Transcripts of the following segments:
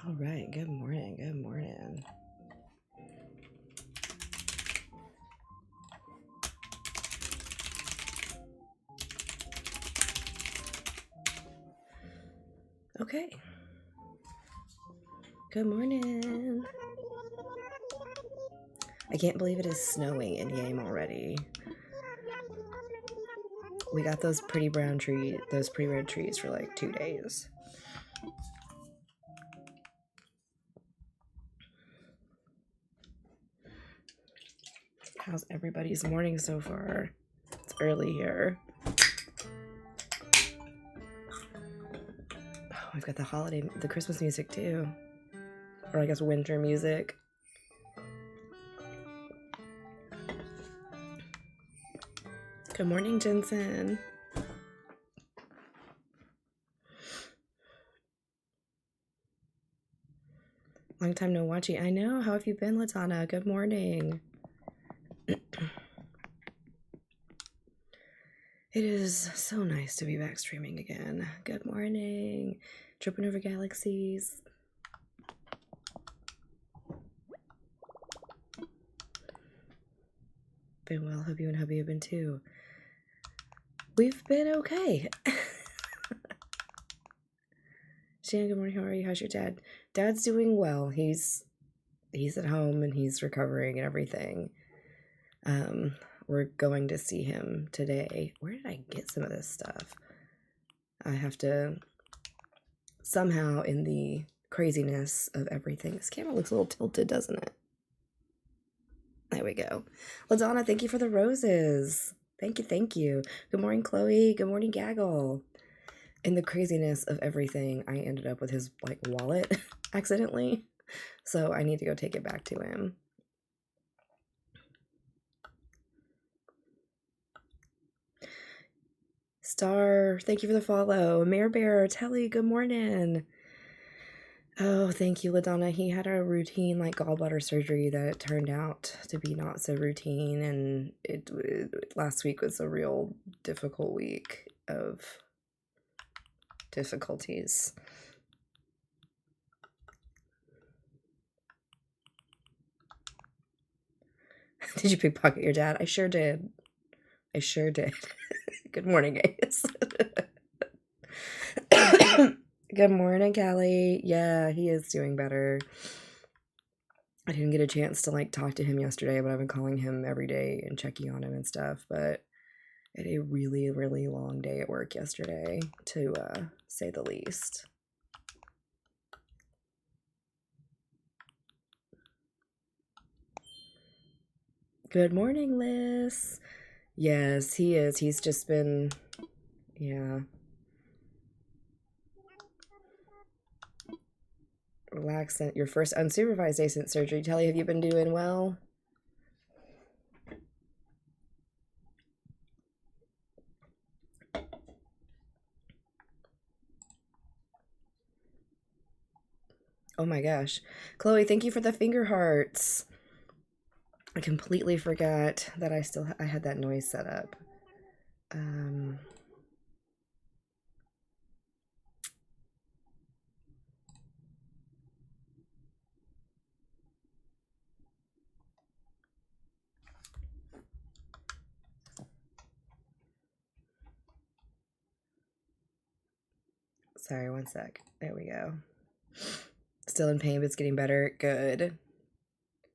All right, good morning, good morning. Okay. Good morning. I can't believe it is snowing in Yame already. We got those pretty brown trees, those pretty red trees for like 2 days. How's everybody's morning so far? It's early here. Oh, we've got the Christmas music too. Or I guess winter music. Good morning, Jensen. Long time no watching. I know. How have you been, Latana? Good morning. It is so nice to be back streaming again. Good morning. Tripping over galaxies. Been well. Hope you and hubby have been too. We've been okay. Shannon, good morning. How are you? How's your dad? Dad's doing well. He's at home and he's recovering and everything. We're going to see him today. Where did I get some of this stuff? I have to somehow, in the craziness of everything. This camera looks a little tilted, doesn't it? There we go. LaDonna, thank you for the roses. Thank you, thank you. Good morning, Chloe. Good morning, Gaggle. In the craziness of everything, I ended up with his wallet accidentally. So I need to go take it back to him. Star, thank you for the follow. Mare Bear, Telly, good morning. Oh, thank you, LaDonna. He had a routine gallbladder surgery that turned out to be not so routine, and last week was a real difficult week of difficulties. Did you pickpocket your dad? I sure did. I sure did. Good morning, guys. Good morning, Callie. Yeah, he is doing better. I didn't get a chance to talk to him yesterday, but I've been calling him every day and checking on him and stuff. But I had a really, really long day at work yesterday, to say the least. Good morning, Liz. Yes, he is. He's just been, yeah. Relax. Your first unsupervised ACNH surgery. Telly, have you been doing well? Oh my gosh. Chloe, thank you for the finger hearts. I completely forgot that I had that noise set up. Sorry, one sec. There we go. Still in pain, but it's getting better. Good.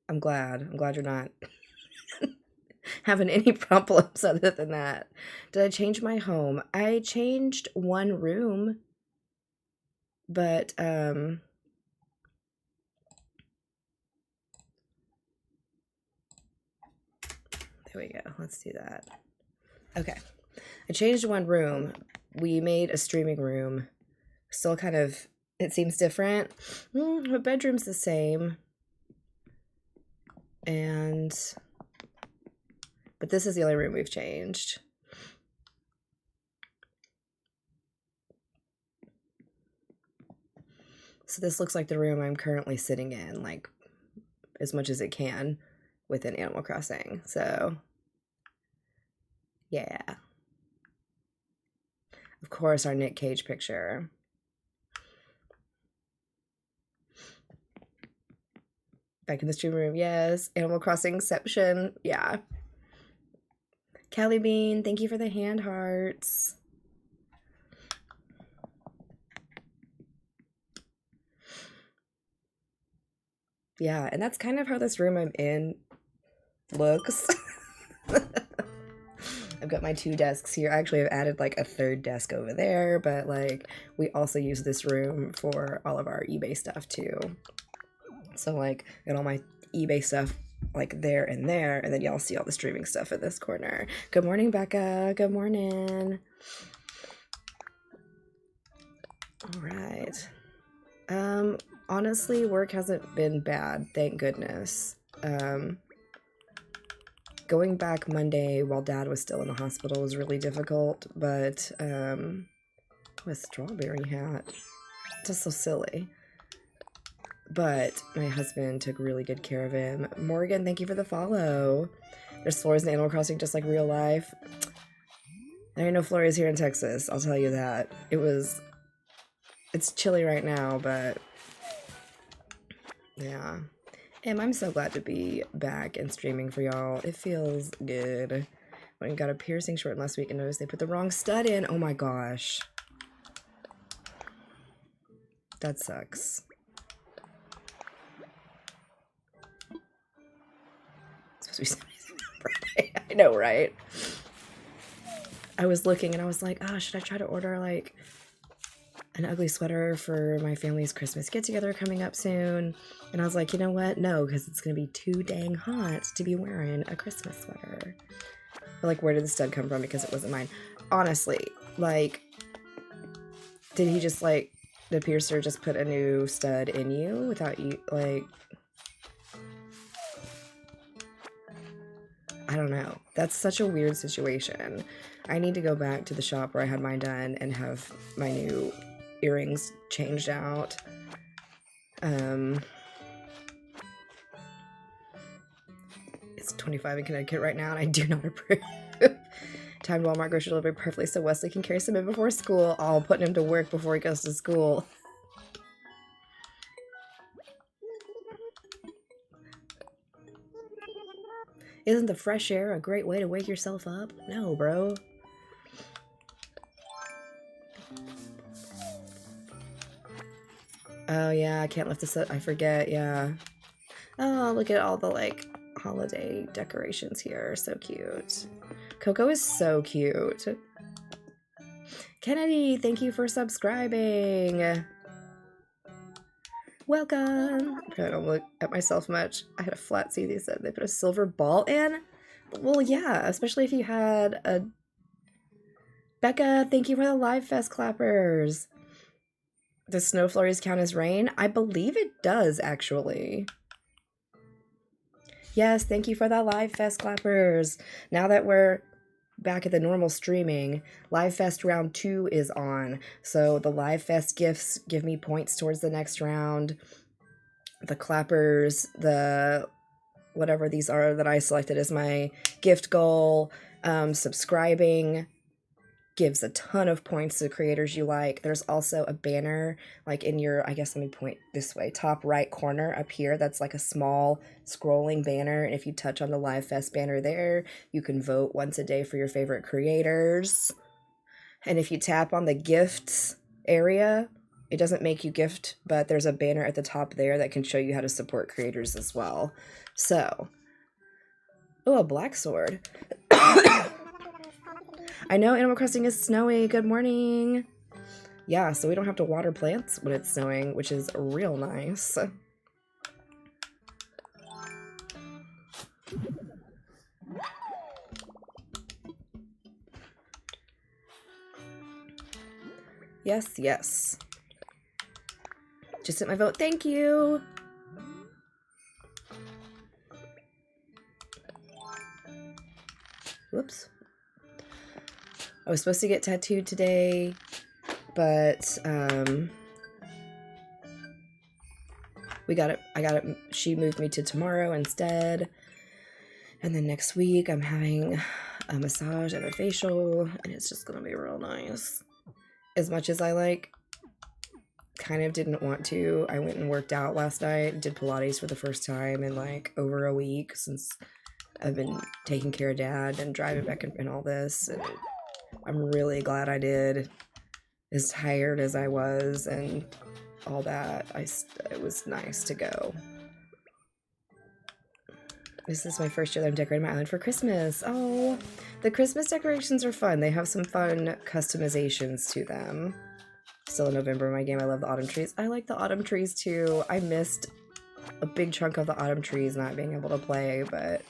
I'm glad. I'm glad you're not having any problems other than that. Did I change my home? I changed one room, but there we go. Let's do that. Okay. I changed one room. We made a streaming room. Still kind of, it seems different. The bedroom's the same. But this is the only room we've changed. So this looks like the room I'm currently sitting in, as much as it can within Animal Crossing. So, yeah. Of course, our Nick Cage picture. Back in the stream room, yes. Animal Crossingception, yeah. Kelly Bean, thank you for the hand hearts. Yeah, and that's kind of how this room I'm in looks. I've got my 2 desks here. Actually, I've added like a 3rd desk over there, but like we also use this room for all of our eBay stuff too. So like I got all my eBay stuff like there, and then y'all see all the streaming stuff in this corner. Good morning, Becca. Good morning. All right. Honestly, work hasn't been bad, thank goodness. Going back Monday while Dad was still in the hospital was really difficult, but with strawberry hat, just so silly. But my husband took really good care of him. Morgan, thank you for the follow. There's floors in Animal Crossing just like real life. There ain't no flores here in Texas, I'll tell you that. It's chilly right now, but yeah. I'm so glad to be back and streaming for y'all. It feels good. When I got a piercing short last week and noticed they put the wrong stud in. Oh my gosh. That sucks. It's supposed to be Friday. I know, right? I was looking and I was like, oh, should I try to order like an ugly sweater for my family's Christmas get-together coming up soon? And I was like, you know what? No, because it's going to be too dang hot to be wearing a Christmas sweater. But like, where did the stud come from? Because it wasn't mine. Honestly, like, did he just like, the piercer just put a new stud in you without you, like, I don't know. That's such a weird situation. I need to go back to the shop where I had mine done and have my new earrings changed out. It's 25 in Connecticut right now, and I do not approve. Timed Walmart grocery delivery perfectly so Wesley can carry some in before school. Oh, putting him to work before he goes to school. Isn't the fresh air a great way to wake yourself up? No, bro. Oh, yeah, I can't lift this up. I forget, yeah. Oh, look at all the, like, holiday decorations here. So cute. Coco is so cute. Kennedy, thank you for subscribing. Welcome. I don't look at myself much. I had a flat C. They said they put a silver ball in. Well, yeah, especially if you had a... Becca, thank you for the Live Fest clappers. Does snow flurries count as rain? I believe it does, actually. Yes, thank you for the Live Fest clappers. Now that we're back at the normal streaming, Live Fest round 2 is on. So the Live Fest gifts give me points towards the next round. The clappers, the whatever these are that I selected as my gift goal, subscribing gives a ton of points to creators you like. There's also a banner like in your, I guess let me point this way, top right corner up here. That's like a small scrolling banner. And if you touch on the Live Fest banner there, you can vote once a day for your favorite creators. And if you tap on the gifts area, it doesn't make you gift, but there's a banner at the top there that can show you how to support creators as well. So, oh, a black sword. I know Animal Crossing is snowy. Good morning. Yeah, so we don't have to water plants when it's snowing, which is real nice. Yes, yes. Just hit my vote. Thank you. Whoops. I was supposed to get tattooed today, but she moved me to tomorrow instead. And then next week I'm having a massage and a facial, and it's just gonna be real nice. As much as I like kind of didn't want to. I went and worked out last night, did Pilates for the first time in like over a week since I've been taking care of Dad and driving back and all this. And I'm really glad I did. As tired as I was and all that, it was nice to go. This is my first year that I'm decorating my island for Christmas. Oh, the Christmas decorations are fun. They have some fun customizations to them. Still in November, my game. I love the autumn trees. I like the autumn trees too. I missed a big chunk of the autumn trees not being able to play, but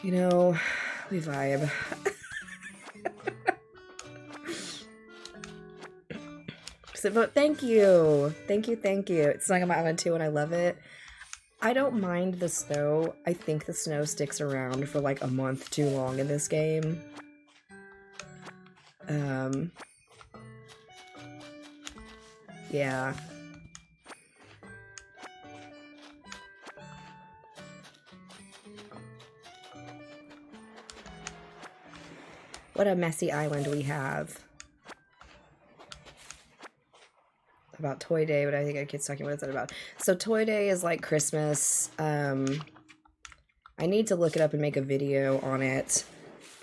you know, we vibe. So, but thank you. Thank you. It's Snug on my island too, and I love it. I don't mind the snow. I think the snow sticks around for like a month too long in this game. Yeah. What a messy island we have. About Toy Day, but I think our kid's talking what is it about. So Toy Day is like Christmas. I need to look it up and make a video on it.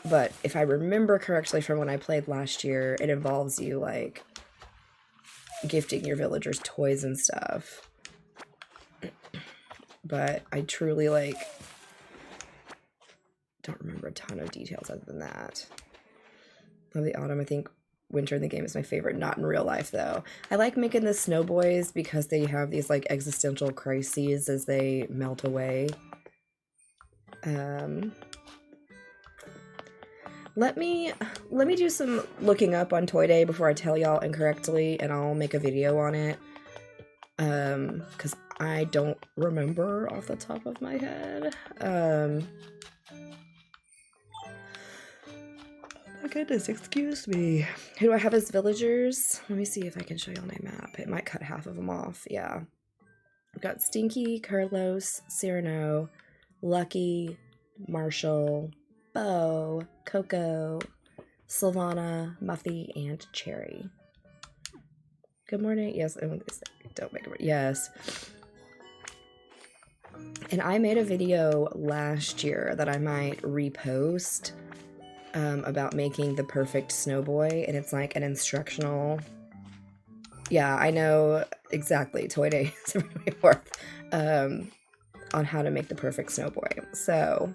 But if I remember correctly from when I played last year, it involves you like gifting your villagers toys and stuff. But I truly like don't remember a ton of details other than that. Love the autumn. I think winter in the game is my favorite. Not in real life though. I like making the snow boys because they have these like existential crises as they melt away. Let me do some looking up on Toy Day before I tell y'all incorrectly, and I'll make a video on it. Because I don't remember off the top of my head. Oh my goodness, excuse me. Who do I have as villagers? Let me see if I can show you on my map. It might cut half of them off. Yeah. I've got Stinky, Carlos, Cyrano, Lucky, Marshall, Bo, Coco, Sylvana, Muffy, and Cherry. Good morning. Yes, don't make it. Yes. And I made a video last year that I might repost about making the perfect snow boy, and it's like an instructional. Yeah, I know exactly. Toy Day is really worth on how to make the perfect snow boy. So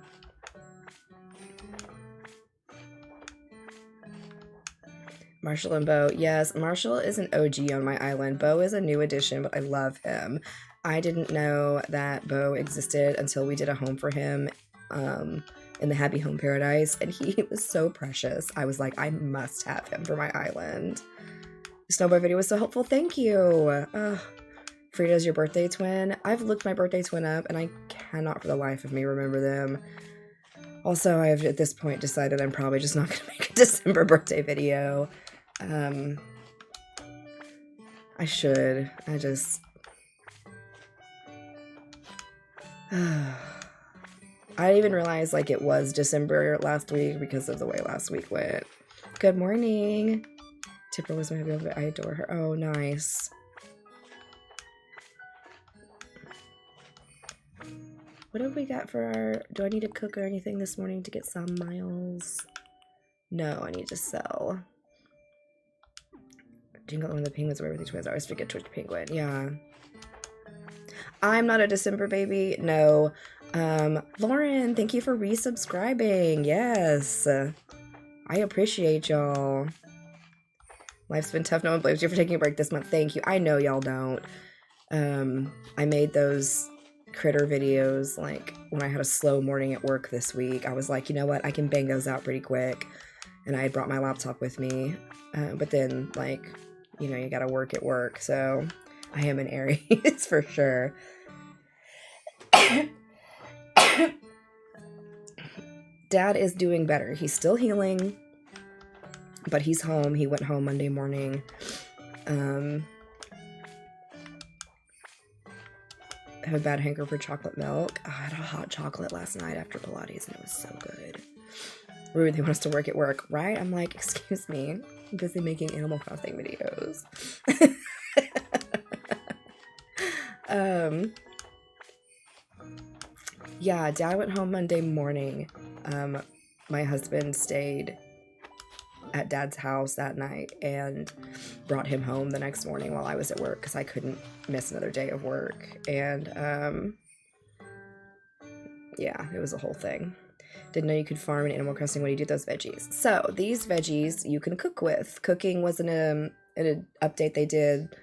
Marshall and Bo. Yes, Marshall is an OG on my island. Bo is a new addition, but I love him. I didn't know that Bo existed until we did a home for him in the Happy Home Paradise, and he was so precious. I was like, I must have him for my island. The snowboard video was so helpful. Thank you. Frida's your birthday twin. I've looked my birthday twin up, and I cannot for the life of me remember them. Also, I've at this point decided I'm probably just not going to make a December birthday video. I should. I just... I didn't even realize like it was December last week because of the way last week went. Good morning. Tipper was my baby. I adore her. Oh, nice. What have we got for our... Do I need to cook or anything this morning to get some miles? No, I need to sell. Jingle on the penguins where everything twins. I always forget Twitch Penguin. Yeah. I'm not a December baby. No. Lauren, thank you for resubscribing. Yes. I appreciate y'all. Life's been tough. No one blames you for taking a break this month. Thank you. I know y'all don't. I made those critter videos like when I had a slow morning at work this week. I was like, you know what? I can bang those out pretty quick. And I had brought my laptop with me. But then, like, you know, you gotta work at work. So I am an Aries for sure. Dad is doing better. He's still healing, but he's home. He went home Monday morning. I have a bad hanker for chocolate milk. I had a hot chocolate last night after Pilates, and it was so good. Rude, they want us to work at work, right? I'm like, excuse me, I'm busy making Animal Crossing videos. Um, yeah, Dad went home Monday morning. My husband stayed at Dad's house that night and brought him home the next morning while I was at work because I couldn't miss another day of work. And yeah, it was a whole thing. Didn't know you could farm in Animal Crossing when you do those veggies. So these veggies you can cook with. Cooking was an update they did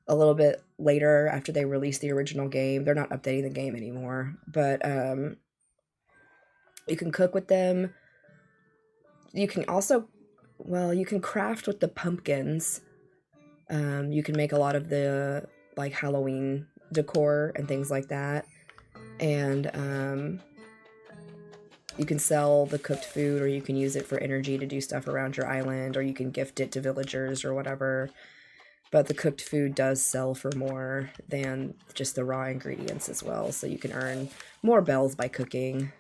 a little bit later after they released the original game. They're not updating the game anymore, but you can cook with them. You can also, well, you can craft with the pumpkins. You can make a lot of the like Halloween decor and things like that. And you can sell the cooked food, or you can use it for energy to do stuff around your island, or you can gift it to villagers or whatever. But the cooked food does sell for more than just the raw ingredients as well, so you can earn more bells by cooking.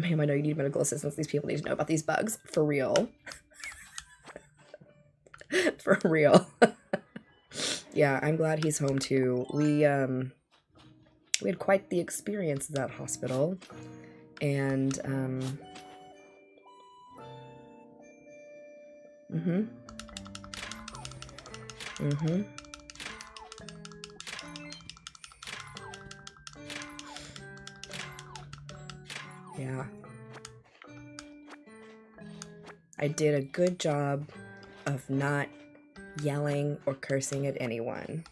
Ma'am, I know you need medical assistance. These people need to know about these bugs. For real. For real. Yeah, I'm glad he's home too. We had quite the experience at that hospital. And yeah. I did a good job of not yelling or cursing at anyone.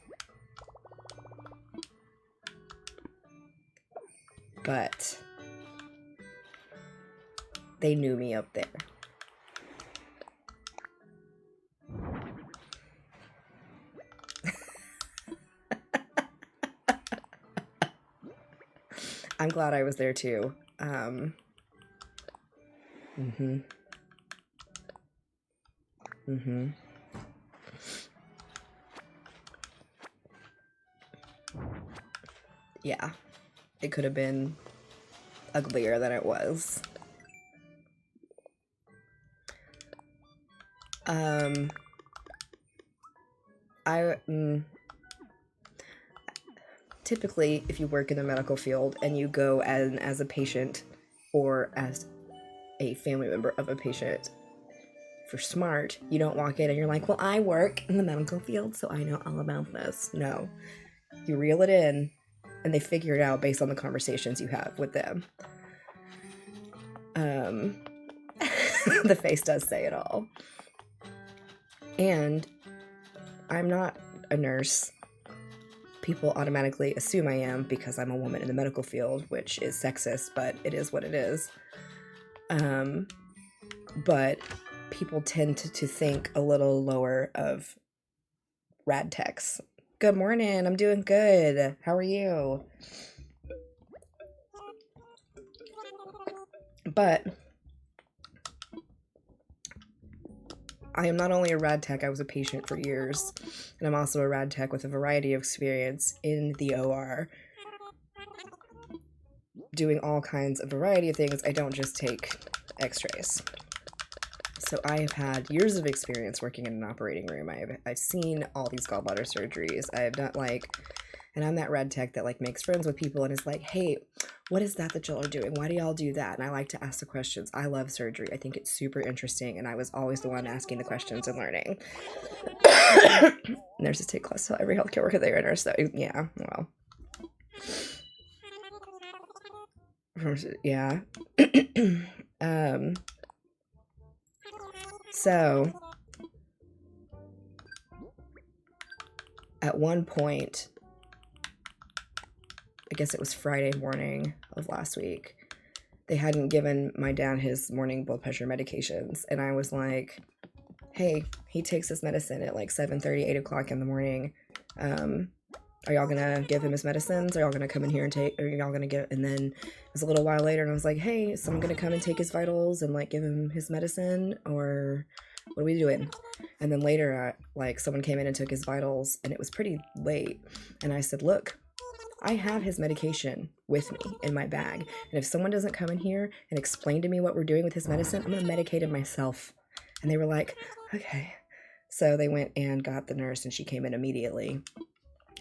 But they knew me up there. I'm glad I was there too. Yeah, it could have been uglier than it was. Typically, if you work in the medical field and you go as a patient or as a family member of a patient, for smart, you don't walk in and you're like, well, I work in the medical field, so I know all about this. No, you reel it in and they figure it out based on the conversations you have with them. The face does say it all. And I'm not a nurse. People automatically assume I am because I'm a woman in the medical field, which is sexist, but it is what it is. But people tend to think a little lower of rad techs. Good morning, I'm doing good. How are you? But I am not only a rad tech, I was a patient for years, and I'm also a rad tech with a variety of experience in the OR, doing all kinds of variety of things. I don't just take x-rays. So I have had years of experience working in an operating room. I've seen all these gallbladder surgeries. I have done and I'm that rad tech that makes friends with people and is like, hey, what is that y'all are doing? Why do y'all do that? And I like to ask the questions. I love surgery. I think it's super interesting, and I was always the one asking the questions and learning. Nurses take close to every healthcare worker they're a nurse, though. Yeah, well. Yeah. So at one point, I guess it was Friday morning of last week, they hadn't given my dad his morning blood pressure medications, and I was like, hey, he takes his medicine at 7:30, 8 o'clock in the morning. Are y'all gonna give him his medicines? Are y'all gonna come in here and are y'all gonna get, and then it was a little while later and I was like, hey, is someone gonna come and take his vitals and give him his medicine, or what are we doing? And then later, someone came in and took his vitals, and it was pretty late, and I said, look, I have his medication with me in my bag, and if someone doesn't come in here and explain to me what we're doing with his medicine, I'm gonna medicate him myself. And they were like, okay. So they went and got the nurse, and she came in immediately.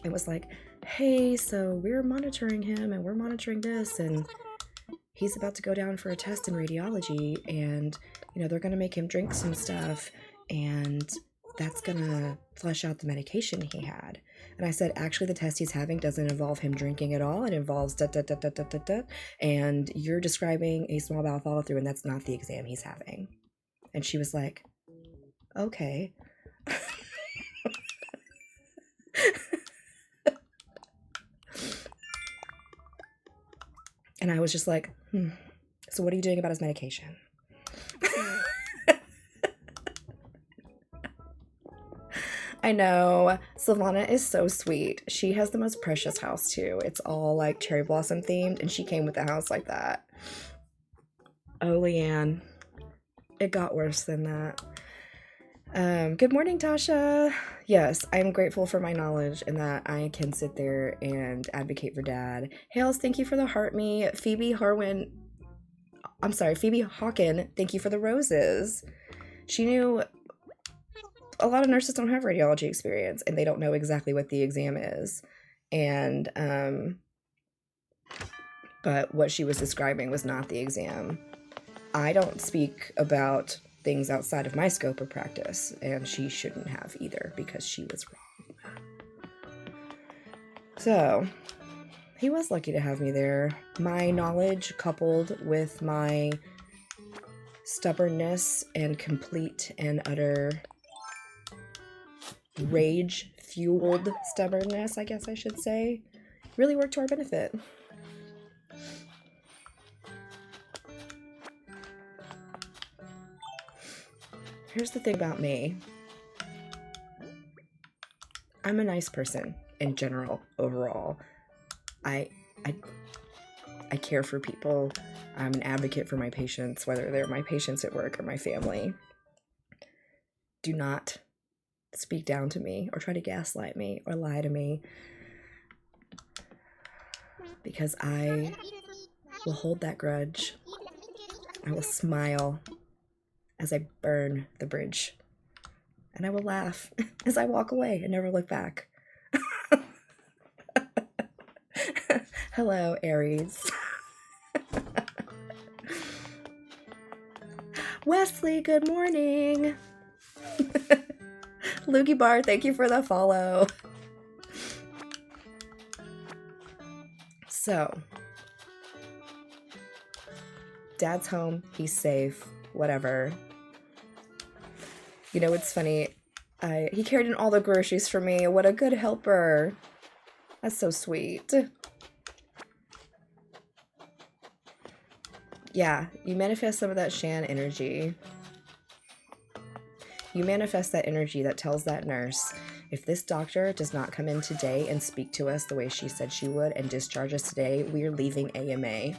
and was like, hey, so we're monitoring him and we're monitoring this, and he's about to go down for a test in radiology, and they're gonna make him drink some stuff, and that's gonna flush out the medication he had. And I said, actually, the test he's having doesn't involve him drinking at all. It involves da da da da da da da, and you're describing a small bowel follow through, and that's not the exam he's having. And she was like, okay. And I was just like, so what are you doing about his medication? I know. Savannah is so sweet. She has the most precious house too. It's all like cherry blossom themed, and she came with the house like that. Oh, Leanne. It got worse than that. Good morning, Tasha. Yes, I'm grateful for my knowledge and that I can sit there and advocate for Dad. Hales, thank you for the heart me. Phoebe Hawken, thank you for the roses. She knew a lot of nurses don't have radiology experience and they don't know exactly what the exam is. And, but what she was describing was not the exam. I don't speak about things outside of my scope of practice, and she shouldn't have either because she was wrong. So, he was lucky to have me there. My knowledge coupled with my stubbornness and complete and utter rage-fueled stubbornness, I guess I should say, really worked to our benefit. Here's the thing about me. I'm a nice person in general, overall. I care for people. I'm an advocate for my patients, whether they're my patients at work or my family. Do not speak down to me or try to gaslight me or lie to me, because I will hold that grudge. I will smile as I burn the bridge, and I will laugh as I walk away and never look back. Hello, Aries. Wesley, good morning. Loogie Bar, thank you for the follow. So, Dad's home, he's safe, whatever. It's funny. He carried in all the groceries for me. What a good helper. That's so sweet. Yeah, you manifest some of that Shan energy. You manifest that energy that tells that nurse, if this doctor does not come in today and speak to us the way she said she would and discharge us today, we are leaving AMA.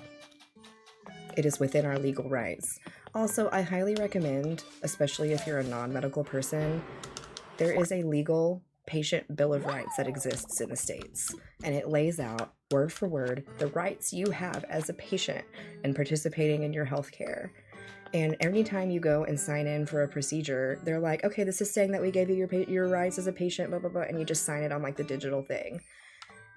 It is within our legal rights. Also, I highly recommend, especially if you're a non-medical person, there is a legal patient bill of rights that exists in the States, and it lays out, word for word, the rights you have as a patient in participating in your healthcare. And anytime you go and sign in for a procedure, they're like, okay, this is saying that we gave you your rights as a patient, blah, blah, blah, and you just sign it on like the digital thing.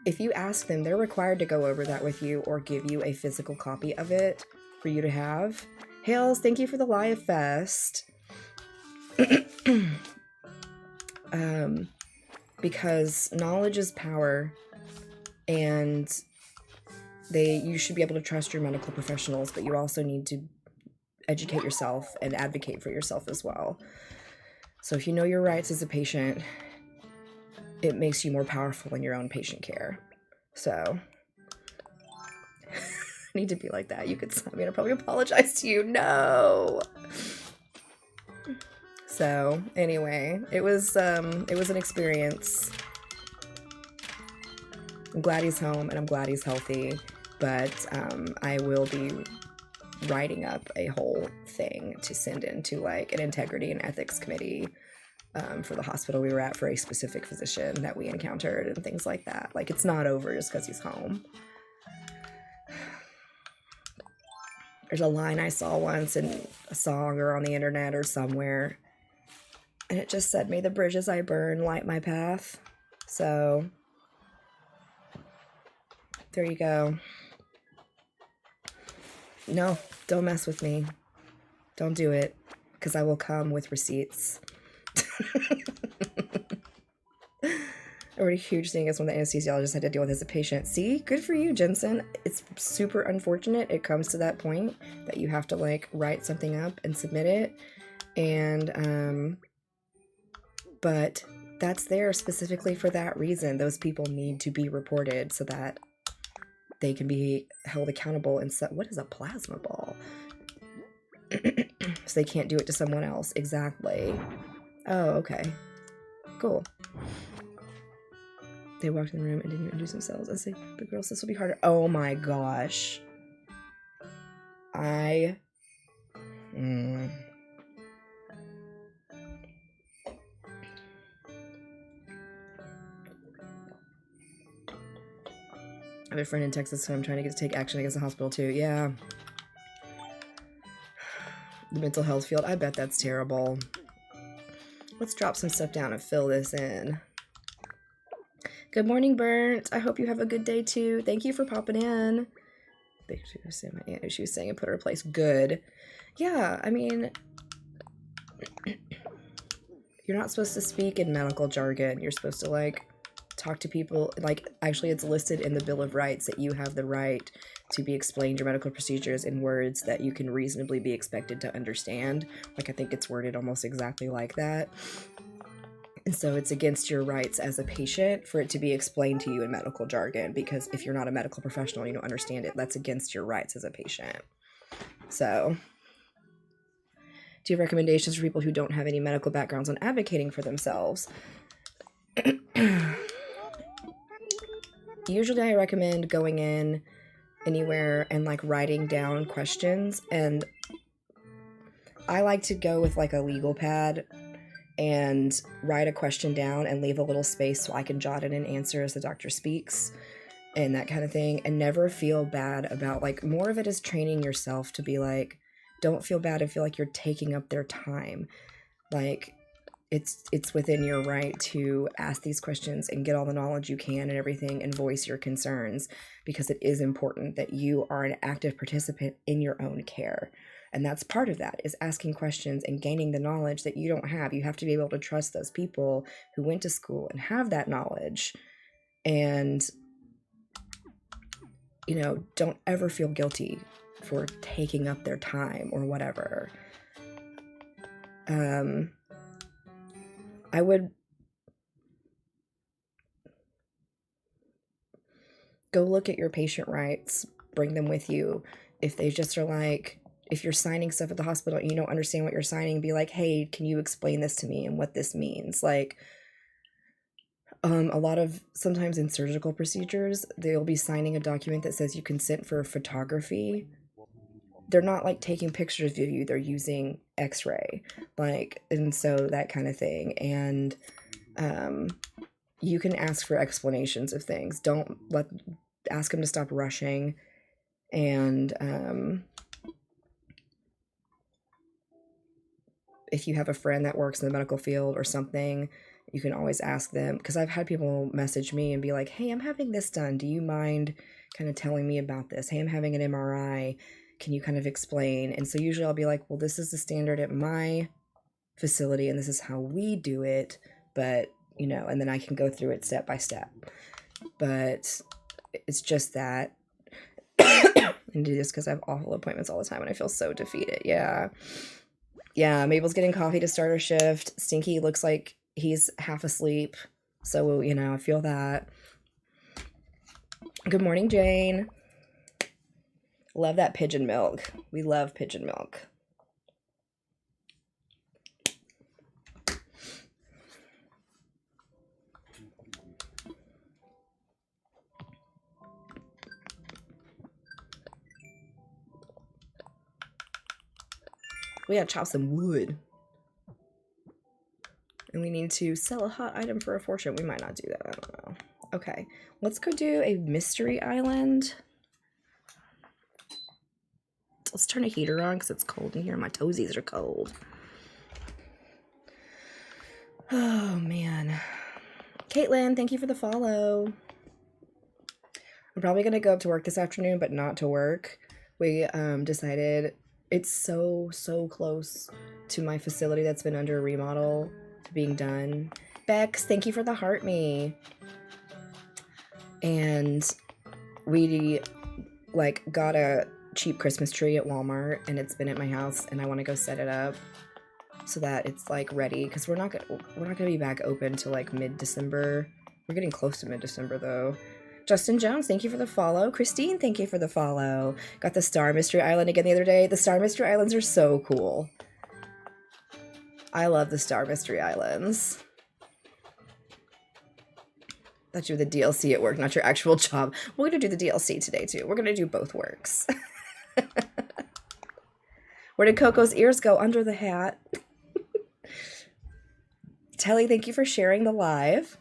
If you ask them, they're required to go over that with you or give you a physical copy of it for you to have. Hales, thank you for the Live Fest. Because knowledge is power, and you should be able to trust your medical professionals, but you also need to educate yourself and advocate for yourself as well. So if you know your rights as a patient, it makes you more powerful in your own patient care. So I need to be like that. You could slap me and I'll probably apologize to you. No. So anyway, it was an experience. I'm glad he's home and I'm glad he's healthy, but I will be writing up a whole thing to send into like an integrity and ethics committee for the hospital we were at for a specific physician that we encountered and things like that. Like, it's not over just because he's home. There's a line I saw once in a song or on the internet or somewhere, and it just said, "May the bridges I burn light my path." So There you go. No, don't mess with me. Don't do it, because I will come with receipts. A really huge thing is when the anesthesiologist had to deal with as a patient. See, good for you, Jensen. It's super unfortunate it comes to that point that you have to like write something up and submit it. And but that's there specifically for that reason. Those people need to be reported so that they can be held accountable. And so, what is a plasma ball? So they can't do it to someone else. Exactly. Oh, okay. Cool. They walked in the room and didn't introduce themselves. I say, the girl says this will be harder. Oh my gosh. I have a friend in Texas, so I'm trying to get to take action against the hospital too. Yeah. The mental health field. I bet that's terrible. Let's drop some stuff down and fill this in. Good morning, Burnt. I hope you have a good day too. Thank you for popping in. She was saying and put her place. Good. Yeah, I mean, you're not supposed to speak in medical jargon. You're supposed to like talk to people. Like, actually, it's listed in the Bill of Rights that you have the right to be explained your medical procedures in words that you can reasonably be expected to understand. Like, I think it's worded almost exactly like that. And so it's against your rights as a patient for it to be explained to you in medical jargon, because if you're not a medical professional and you don't understand it, that's against your rights as a patient. So, do you have recommendations for people who don't have any medical backgrounds on advocating for themselves? Usually I recommend going in anywhere and like writing down questions, and I like to go with like a legal pad and write a question down and leave a little space so I can jot in an answer as the doctor speaks and that kind of thing, and never feel bad about, like, more of it is training yourself to be like, don't feel bad and feel like you're taking up their time. Like, it's within your right to ask these questions and get all the knowledge you can and everything and voice your concerns, because it is important that you are an active participant in your own care. And that's part of that, is asking questions and gaining the knowledge that you don't have. You have to be able to trust those people who went to school and have that knowledge. And, you know, don't ever feel guilty for taking up their time or whatever. I would go look at your patient rights, bring them with you. If they just are like, if you're signing stuff at the hospital and you don't understand what you're signing, be like, hey, can you explain this to me and what this means? Like, a lot of, sometimes in surgical procedures, they'll be signing a document that says you consent for photography. They're not like taking pictures of you, they're using x-ray, like, and so that kind of thing. And you can ask for explanations of things. Don't ask them to stop rushing. And if you have a friend that works in the medical field or something, you can always ask them, because I've had people message me and be like, hey, I'm having this done, do you mind kind of telling me about this? Hey, I'm having an MRI, can you kind of explain? And so usually I'll be like, well, this is the standard at my facility and this is how we do it, but, you know, and then I can go through it step by step. But it's just that and do this because I have awful appointments all the time and I feel so defeated. Yeah, Mabel's getting coffee to start her shift. Stinky looks like he's half asleep, so, you know, I feel that. Good morning, Jane. Love that pigeon milk. We love pigeon milk. We gotta chop some wood. And we need to sell a hot item for a fortune. We might not do that, I don't know. Okay, let's go do a mystery island. Let's turn a heater on because it's cold in here. My toesies are cold. Oh, man. Caitlin, thank you for the follow. I'm probably gonna go up to work this afternoon, but not to work. We decided it's so close to my facility that's been under a remodel to being done. Bex, thank you for the heart me. And we like got a cheap Christmas tree at Walmart, and it's been at my house, and I want to go set it up so that it's like ready, because we're not gonna be back open till like mid-December. We're getting close to mid-December though. Justin Jones, thank you for the follow. Christine, thank you for the follow. Got the Star Mystery Island again the other day. The Star Mystery Islands are so cool. I love the Star Mystery Islands. Thought you were the DLC at work, not your actual job. We're gonna do the DLC today too. We're gonna do both works. Where did Coco's ears go? Under the hat. Telly, thank you for sharing the live.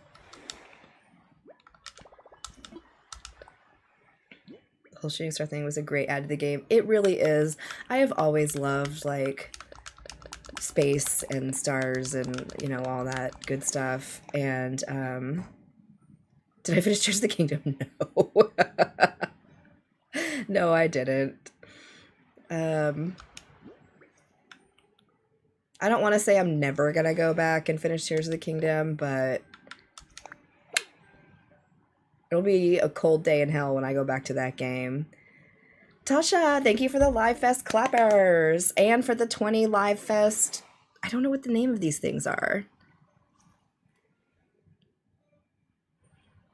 The whole shooting star thing was a great add to the game. It really is. I have always loved like space and stars and, you know, all that good stuff. And did I finish Tears of the Kingdom? No. No, I didn't. I don't want to say I'm never gonna go back and finish Tears of the Kingdom, but it'll be a cold day in hell when I go back to that game. Tasha, thank you for the Live Fest clappers and for the 20 Live Fest. I don't know what the name of these things are,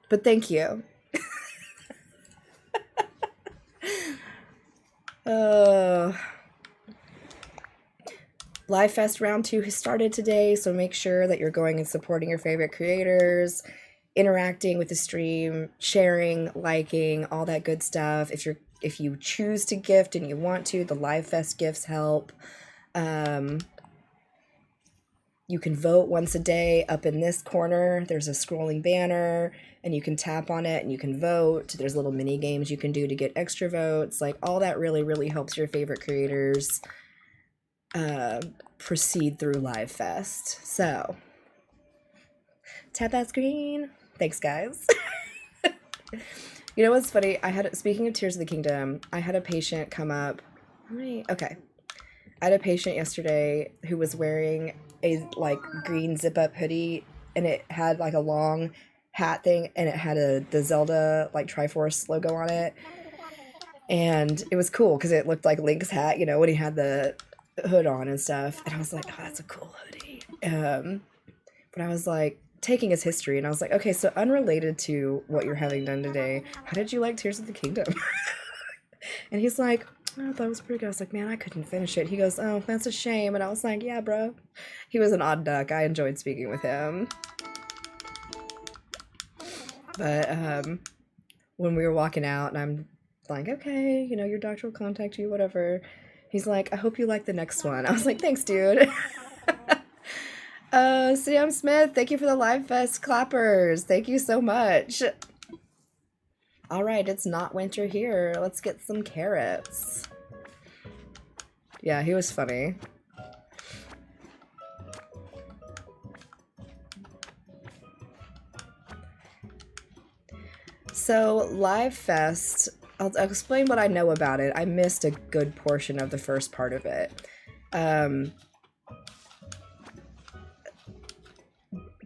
but thank you. Live Fest Round 2 has started today, so make sure that you're going and supporting your favorite creators, interacting with the stream, sharing, liking, all that good stuff. If you choose to gift and you want to, the Live Fest gifts help. You can vote once a day up in this corner. There's a scrolling banner, and you can tap on it and you can vote. There's little mini games you can do to get extra votes. Like, all that really helps your favorite creators proceed through Live Fest. So tap that screen. Thanks, guys. You know what's funny? Speaking of Tears of the Kingdom, I had a patient come up. Okay. I had a patient yesterday who was wearing a like green zip-up hoodie, and it had like a long hat thing, and it had the Zelda like Triforce logo on it. And it was cool because it looked like Link's hat, you know, when he had the hood on and stuff. And I was like, oh, that's a cool hoodie. But I was like taking his history, and I was like, okay, so unrelated to what you're having done today, how did you like Tears of the Kingdom? And he's like, oh, I thought it was pretty good. I was like, man, I couldn't finish it. He goes, oh, that's a shame. And I was like, yeah, bro. He was an odd duck. I enjoyed speaking with him. But when we were walking out, and I'm like, okay, you know, your doctor will contact you, whatever. He's like, I hope you like the next one. I was like, thanks, dude. Sam Smith, thank you for the Live Fest clappers. Thank you so much. All right, it's not winter here. Let's get some carrots. Yeah, he was funny. So, Live Fest, I'll explain what I know about it. I missed a good portion of the first part of it.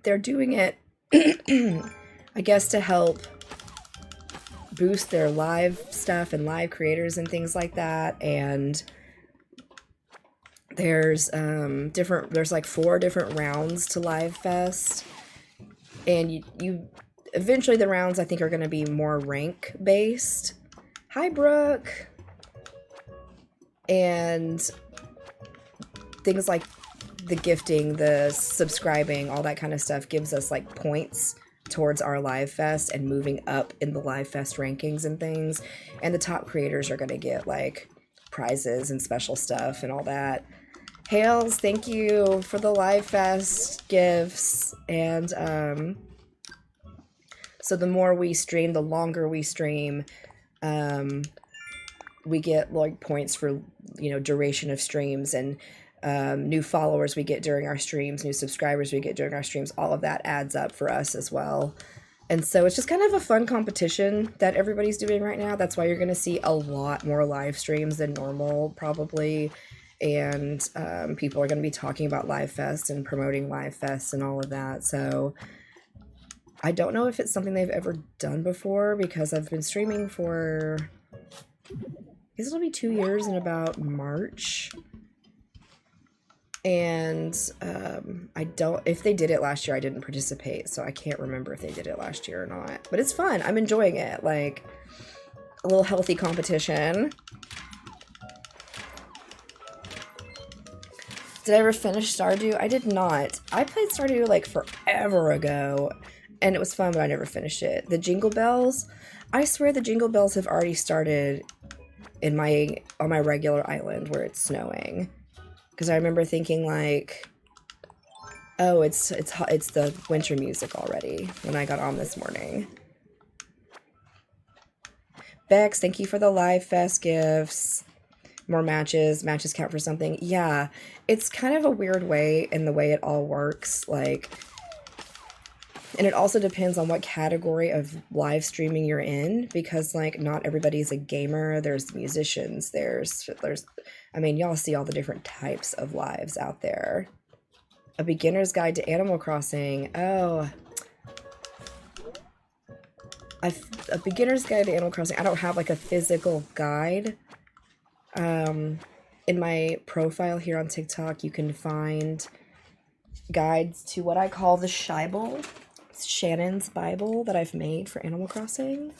They're doing it, I guess, to help boost their live stuff and live creators and things like that. And there's there's like 4 different rounds to Live Fest, and you eventually the rounds I think are going to be more rank based. Hi, Brooke. And things like the gifting, the subscribing, all that kind of stuff gives us like points towards our Live Fest and moving up in the Live Fest rankings and things. And the top creators are going to get like prizes and special stuff and all that. Hales, thank you for the Live Fest gifts. And so the more we stream, the longer we stream, we get like points for, you know, duration of streams, and new followers we get during our streams, new subscribers we get during our streams. All of that adds up for us as well. And so it's just kind of a fun competition that everybody's doing right now. That's why you're going to see a lot more live streams than normal, probably. And people are going to be talking about Live Fest and promoting Live Fest and all of that. So I don't know if it's something they've ever done before, because I've been streaming for, I guess it'll be 2 years in about March. And I don't, if they did it last year, I didn't participate, so I can't remember if they did it last year or not. But it's fun. I'm enjoying it. Like, a little healthy competition. Did I ever finish Stardew? I did not. I played Stardew like forever ago, and it was fun, but I never finished it. The Jingle Bells, I swear the Jingle Bells have already started in on my regular island where it's snowing. Because I remember thinking like, oh, it's the winter music already when I got on this morning. Bex, thank you for the Live Fest gifts. More matches. Matches count for something. Yeah, it's kind of a weird way in the way it all works. Like, and it also depends on what category of live streaming you're in, because like not everybody's a gamer. There's musicians. There's I mean, y'all see all the different types of lives out there. A beginner's guide to Animal Crossing. Oh. A beginner's guide to Animal Crossing. I don't have like a physical guide. In my profile here on TikTok, you can find guides to what I call the Shible. It's Shannon's Bible that I've made for Animal Crossing.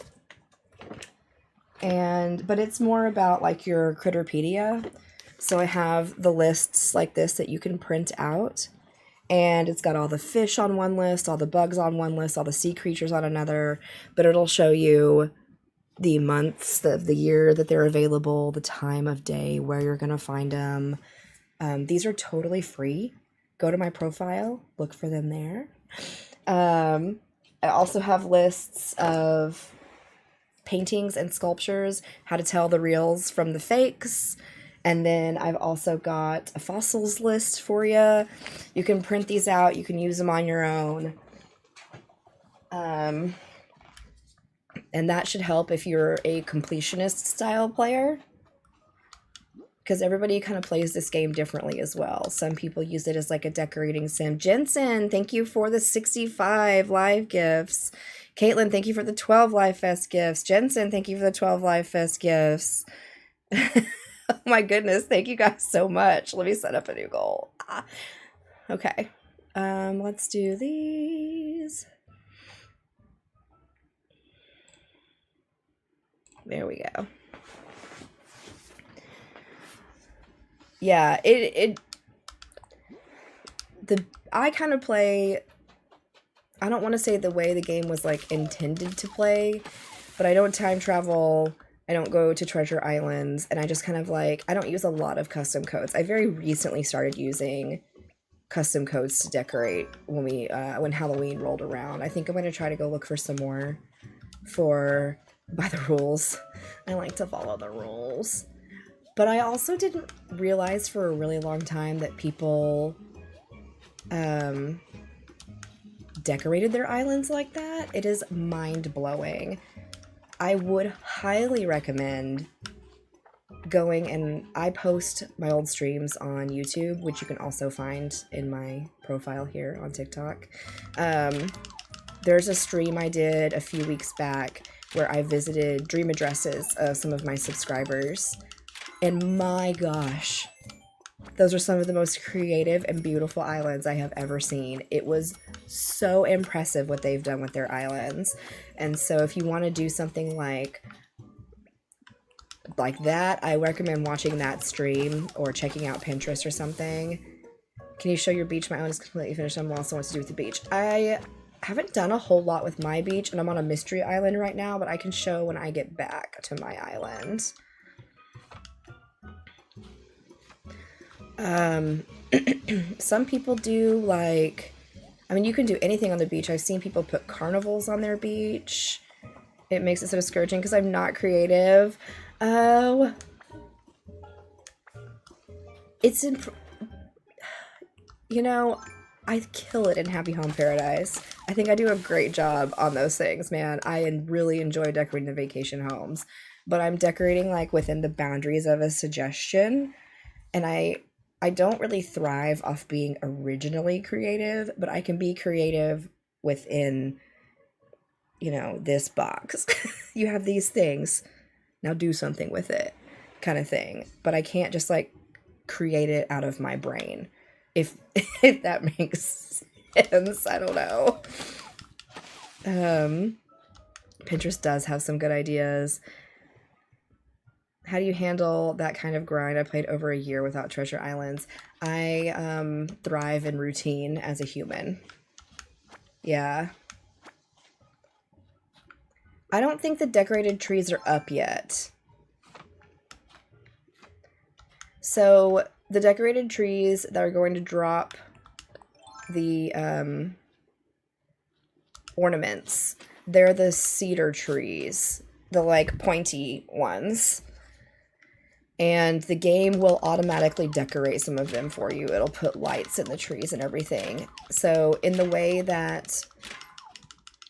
But it's more about like your Critterpedia. So I have the lists like this that you can print out, and it's got all the fish on one list, all the bugs on one list, all the sea creatures on another, but it'll show you the months of the year that they're available, the time of day, where you're going to find them. These are totally free. Go to my profile, look for them there. I also have lists of paintings and sculptures, how to tell the reals from the fakes. And then I've also got a fossils list for you. You can print these out. You can use them on your own. And that should help if you're a completionist style player, because everybody kind of plays this game differently as well. Some people use it as like a decorating sim. Jensen, thank you for the 65 live gifts. Caitlin, thank you for the 12 Live Fest gifts. Jensen, thank you for the 12 Live Fest gifts. Oh my goodness, thank you guys so much. Let me set up a new goal. Okay. Let's do these. There we go. Yeah, I kind of play, I don't want to say the way the game was like intended to play, but I don't time travel. I don't go to treasure islands, and I just kind of like, I don't use a lot of custom codes. I very recently started using custom codes to decorate when Halloween rolled around. I think I'm going to try to go look for some more by the rules. I like to follow the rules. But I also didn't realize for a really long time that people decorated their islands like that. It is mind-blowing. I would highly recommend going, and I post my old streams on YouTube, which you can also find in my profile here on TikTok. There's a stream I did a few weeks back where I visited dream addresses of some of my subscribers, and my gosh, those are some of the most creative and beautiful islands I have ever seen. It was so impressive what they've done with their islands. And so if you want to do something like that, I recommend watching that stream or checking out Pinterest or something. Can you show your beach? My own is completely finished. I'm also wants to do with the beach. I haven't done a whole lot with my beach, and I'm on a mystery island right now, but I can show when I get back to my island. Some people do like, I mean, you can do anything on the beach. I've seen people put carnivals on their beach. It makes it so discouraging because I'm not creative. Oh, you know, I kill it in Happy Home Paradise. I think I do a great job on those things, man. I really enjoy decorating the vacation homes, but I'm decorating like within the boundaries of a suggestion, and I don't really thrive off being originally creative, but I can be creative within, you know, this box. You have these things, now do something with it, kind of thing. But I can't just like create it out of my brain. If if that makes sense, I don't know. Pinterest does have some good ideas. How do you handle that kind of grind? I played over a year without treasure islands. I thrive in routine as a human. Yeah. I don't think the decorated trees are up yet. So the decorated trees that are going to drop the ornaments, they're the cedar trees, the like pointy ones. And the game will automatically decorate some of them for you. It'll put lights in the trees and everything. So in the way that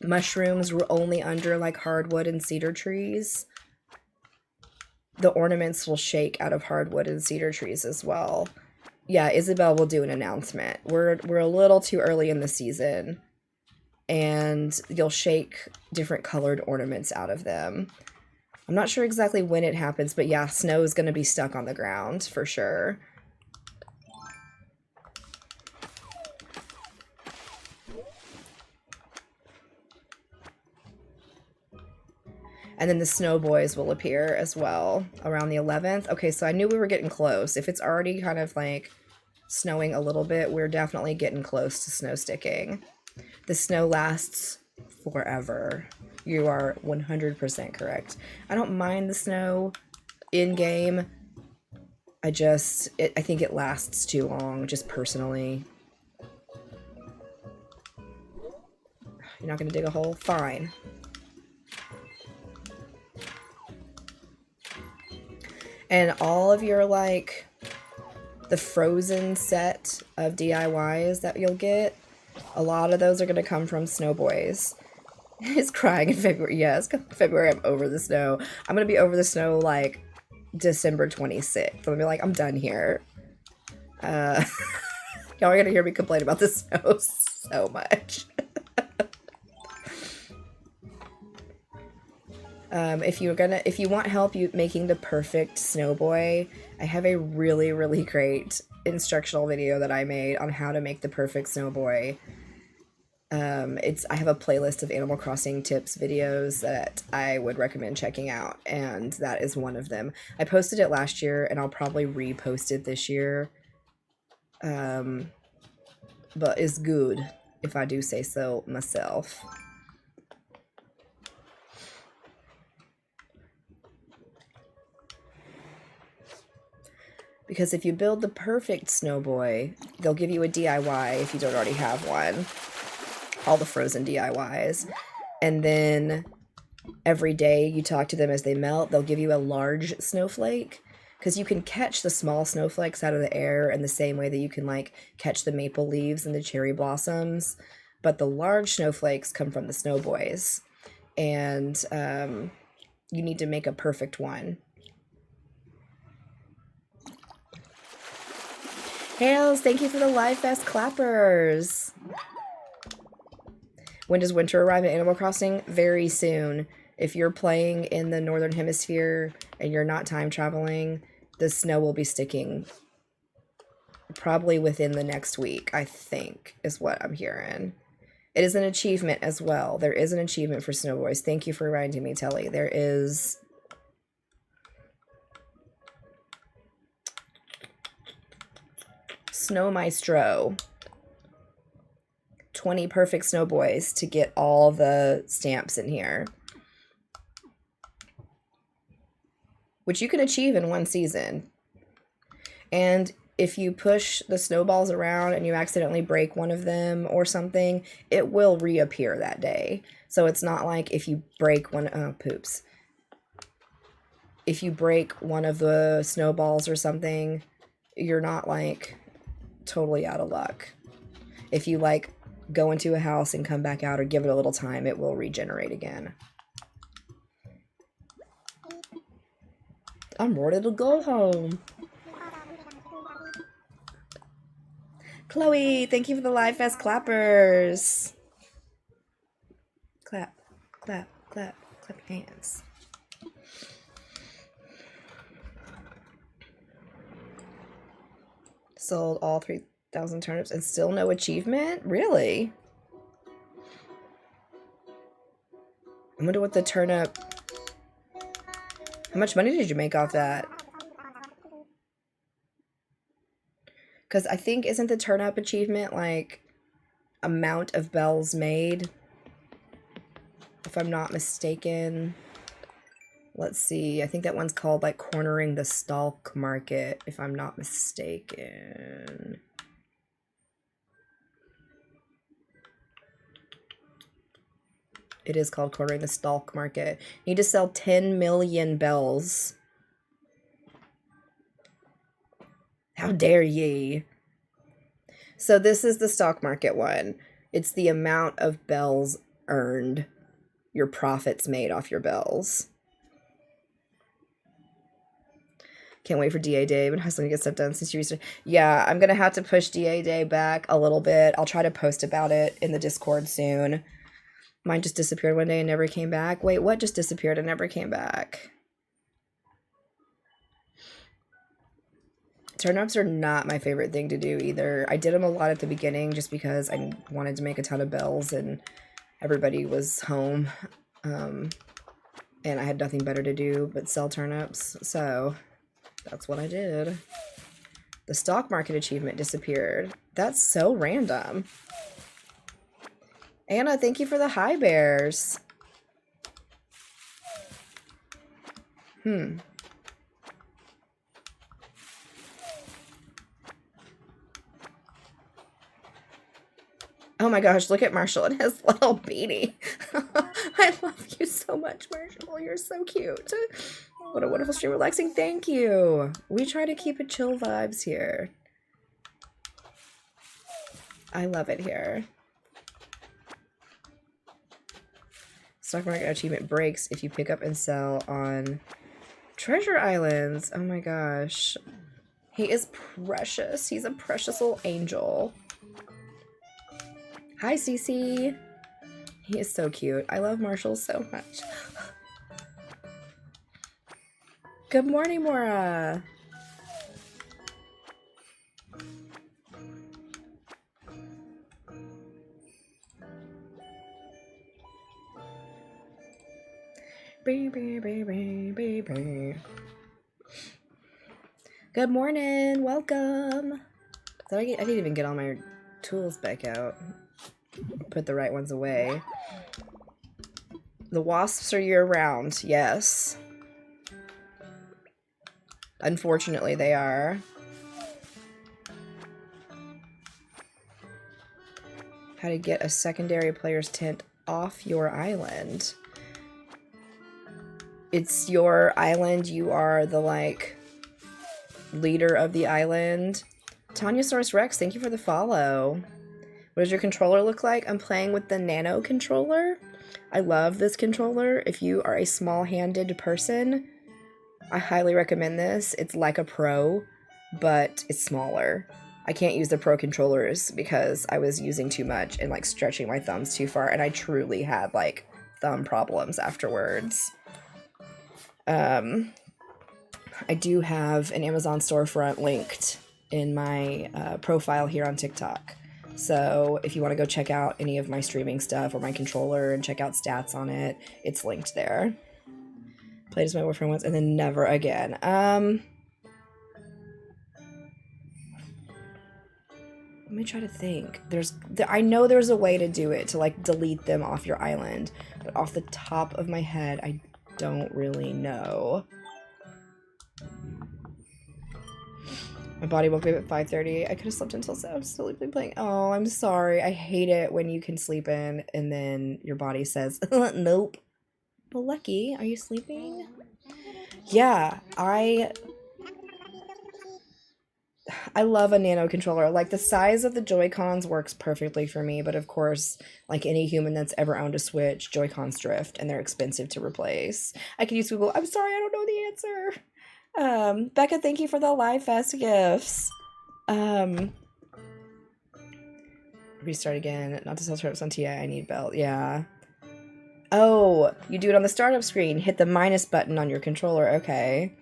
mushrooms were only under like hardwood and cedar trees, the ornaments will shake out of hardwood and cedar trees as well. Yeah, Isabel will do an announcement. We're a little too early in the season, and you'll shake different colored ornaments out of them. I'm not sure exactly when it happens, but yeah, snow is going to be stuck on the ground for sure. And then the snow boys will appear as well around the 11th. Okay, so I knew we were getting close. If it's already kind of like snowing a little bit, we're definitely getting close to snow sticking. The snow lasts forever. You are 100% correct. I don't mind the snow in game. I think it lasts too long, just personally. You're not gonna dig a hole? Fine. And all of your, like, the Frozen set of DIYs that you'll get, a lot of those are gonna come from Snow Boys. He's crying in February. Yes, February I'm over the snow. I'm gonna be over the snow like December 26th. I'm gonna be like, I'm done here. Y'all are gonna hear me complain about the snow so much. If you want help making the perfect snow boy, I have a really, really great instructional video that I made on how to make the perfect snow boy. I have a playlist of Animal Crossing tips videos that I would recommend checking out, and that is one of them. I posted it last year, and I'll probably repost it this year. But it's good, if I do say so myself. Because if you build the perfect snow boy, they'll give you a DIY if you don't already have one. All the Frozen DIYs. And then every day you talk to them as they melt, they'll give you a large snowflake. Because you can catch the small snowflakes out of the air in the same way that you can, like, catch the maple leaves and the cherry blossoms. But the large snowflakes come from the snow boys. And you need to make a perfect one. Hales, thank you for the Live Fest clappers. When does winter arrive in Animal Crossing? Very soon. If you're playing in the Northern Hemisphere and you're not time traveling, the snow will be sticking probably within the next week, I think, is what I'm hearing. It is an achievement as well. There is an achievement for Snow Boys. Thank you for reminding me, Telly. There is... Snow Maestro. 20 perfect snow boys to get all the stamps in here. Which you can achieve in one season. And if you push the snowballs around and you accidentally break one of them or something, it will reappear that day. So it's not like if you break one... Oh, poops. If you break one of the snowballs or something, you're not, like, totally out of luck. If you, like, go into a house and come back out or give it a little time, it will regenerate again. I'm ready to go home. Chloe, thank you for the Live Fest clappers. Clap, clap, clap, clap your hands. Sold all 3,000 turnips and still no achievement? Really? I wonder what the turnip... How much money did you make off that? Because I think, isn't the turnip achievement like amount of bells made? If I'm not mistaken. Let's see. I think that one's called like cornering the stalk market, if I'm not mistaken. It is called cornering the stalk market. You need to sell 10 million bells. How dare ye? So this is the stock market one. It's the amount of bells earned. Your profits made off your bells. Can't wait for DA Day. Been hustling to get stuff done since you restarted. Yeah, I'm gonna have to push DA Day back a little bit. I'll try to post about it in the Discord soon. Mine just disappeared one day and never came back. Wait, what just disappeared and never came back? Turnips are not my favorite thing to do either. I did them a lot at the beginning just because I wanted to make a ton of bells and everybody was home. And I had nothing better to do but sell turnips. So that's what I did. The stock market achievement disappeared. That's so random. Anna, thank you for the high bears. Oh my gosh, look at Marshall and his little beanie. I love you so much, Marshall. You're so cute. What a wonderful stream, relaxing. Thank you. We try to keep it chill vibes here. I love it here. Stock market achievement breaks if you pick up and sell on treasure islands. Oh my gosh. He is precious. He's a precious little angel. Hi, Cece. He is so cute. I love Marshall so much. Good morning, Mora. Good morning. Welcome. I didn't even get all my tools back out. Put the right ones away. The wasps are year-round, yes. Unfortunately, they are. How to get a secondary player's tent off your island. It's your island. You are the, like, leader of the island. Tanyasaurus Rex, thank you for the follow. What does your controller look like? I'm playing with the Nano controller. I love this controller. If you are a small-handed person, I highly recommend this. It's like a Pro, but it's smaller. I can't use the Pro controllers because I was using too much and like stretching my thumbs too far, and I truly had like thumb problems afterwards. I do have an Amazon storefront linked in my profile here on TikTok. So if you want to go check out any of my streaming stuff or my controller and check out stats on it, it's linked there. Played as my boyfriend once and then never again. Let me try to think. I know there's a way to do it, to like delete them off your island, but off the top of my head, I don't really know. My body woke me up at 5:30. I could have slept until 7. I'm still playing. Oh, I'm sorry. I hate it when you can sleep in and then your body says, nope. Well, Lucky, are you sleeping? Yeah, I I love a nano controller. Like, the size of the Joy-Cons works perfectly for me, but of course, like any human that's ever owned a Switch, Joy-Cons drift, and they're expensive to replace. I can use Google. I'm sorry, I don't know the answer. Becca, thank you for the Live Fest gifts. Restart again. Not to sell trips on TI, I need belt. Yeah. Oh, you do it on the startup screen. Hit the minus button on your controller. Okay.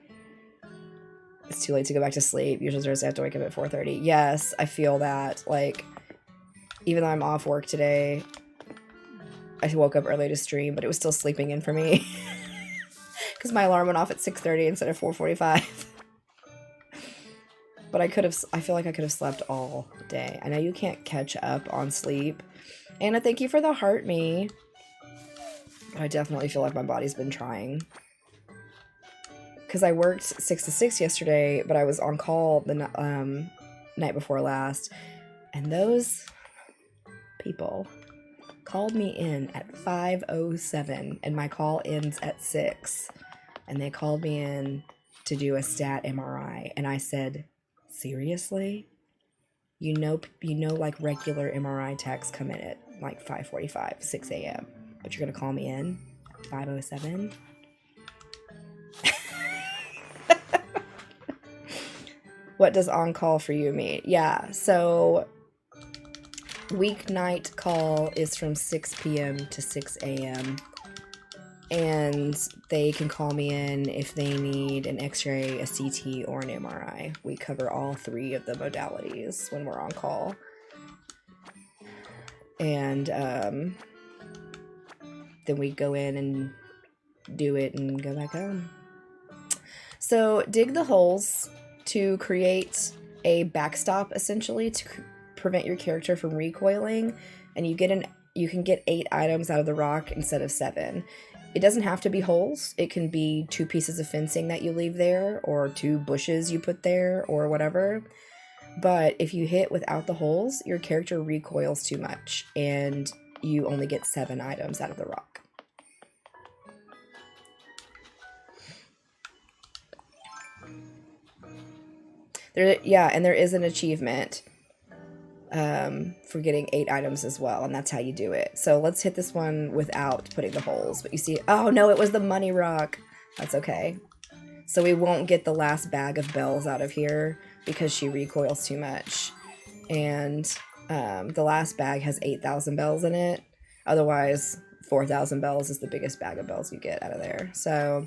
It's too late to go back to sleep. Usually Thursday I have to wake up at 4:30. Yes, I feel that. Like, even though I'm off work today, I woke up early to stream, but it was still sleeping in for me. Because my alarm went off at 6:30 instead of 4:45. But I feel like I could have slept all day. I know you can't catch up on sleep. Anna, thank you for the heart me. I definitely feel like my body's been trying. Because I worked 6 to 6 yesterday, but I was on call the night before last. And those people called me in at 5:07, and my call ends at 6. And they called me in to do a stat MRI. And I said, seriously? You know, like regular MRI techs come in at like 5:45, 6 a.m. But you're gonna call me in 5:07? What does on call for you mean? Yeah, so weeknight call is from 6 p.m. to 6 a.m. And they can call me in if they need an x-ray, a CT, or an MRI. We cover all 3 of the modalities when we're on call. And then we go in and do it and go back home. So dig the holes to create a backstop, essentially, to prevent your character from recoiling, and you can get 8 items out of the rock instead of 7. It doesn't have to be holes. It can be 2 pieces of fencing that you leave there, or 2 bushes you put there, or whatever. But if you hit without the holes, your character recoils too much, and you only get 7 items out of the rock. And there is an achievement for getting 8 items as well, and that's how you do it. So let's hit this one without putting the holes. But you see, oh no, it was the money rock. That's okay. So we won't get the last bag of bells out of here because she recoils too much. And the last bag has 8,000 bells in it. Otherwise, 4,000 bells is the biggest bag of bells you get out of there. So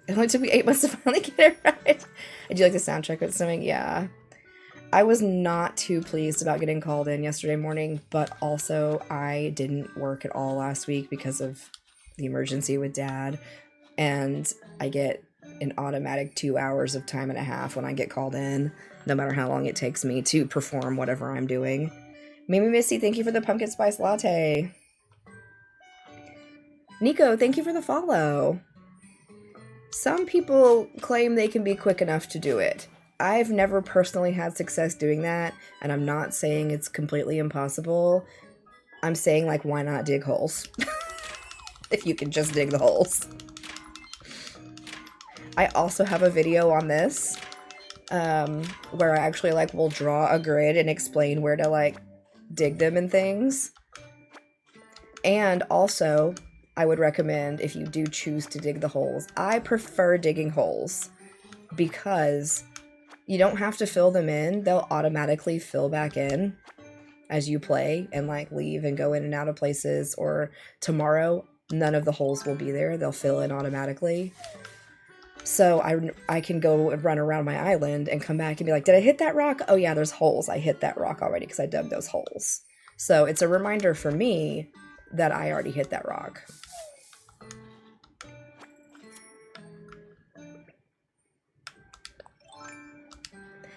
it only took me 8 months to finally get it right. I do like the soundtrack with something. Yeah. I was not too pleased about getting called in yesterday morning, but also I didn't work at all last week because of the emergency with Dad. And I get an automatic 2 hours of time and a half when I get called in, no matter how long it takes me to perform whatever I'm doing. Mimi Missy, thank you for the pumpkin spice latte. Nico, thank you for the follow. Some people claim they can be quick enough to do it. I've never personally had success doing that, and I'm not saying it's completely impossible. I'm saying, like, why not dig holes? If you can just dig the holes. I also have a video on this, where I actually, like, will draw a grid and explain where to, like, dig them and things. And also, I would recommend, if you do choose to dig the holes, I prefer digging holes because you don't have to fill them in. They'll automatically fill back in as you play and like leave and go in and out of places. Or tomorrow, none of the holes will be there. They'll fill in automatically. So I can go and run around my island and come back and be like, did I hit that rock? Oh yeah, there's holes. I hit that rock already because I dug those holes. So it's a reminder for me that I already hit that rock.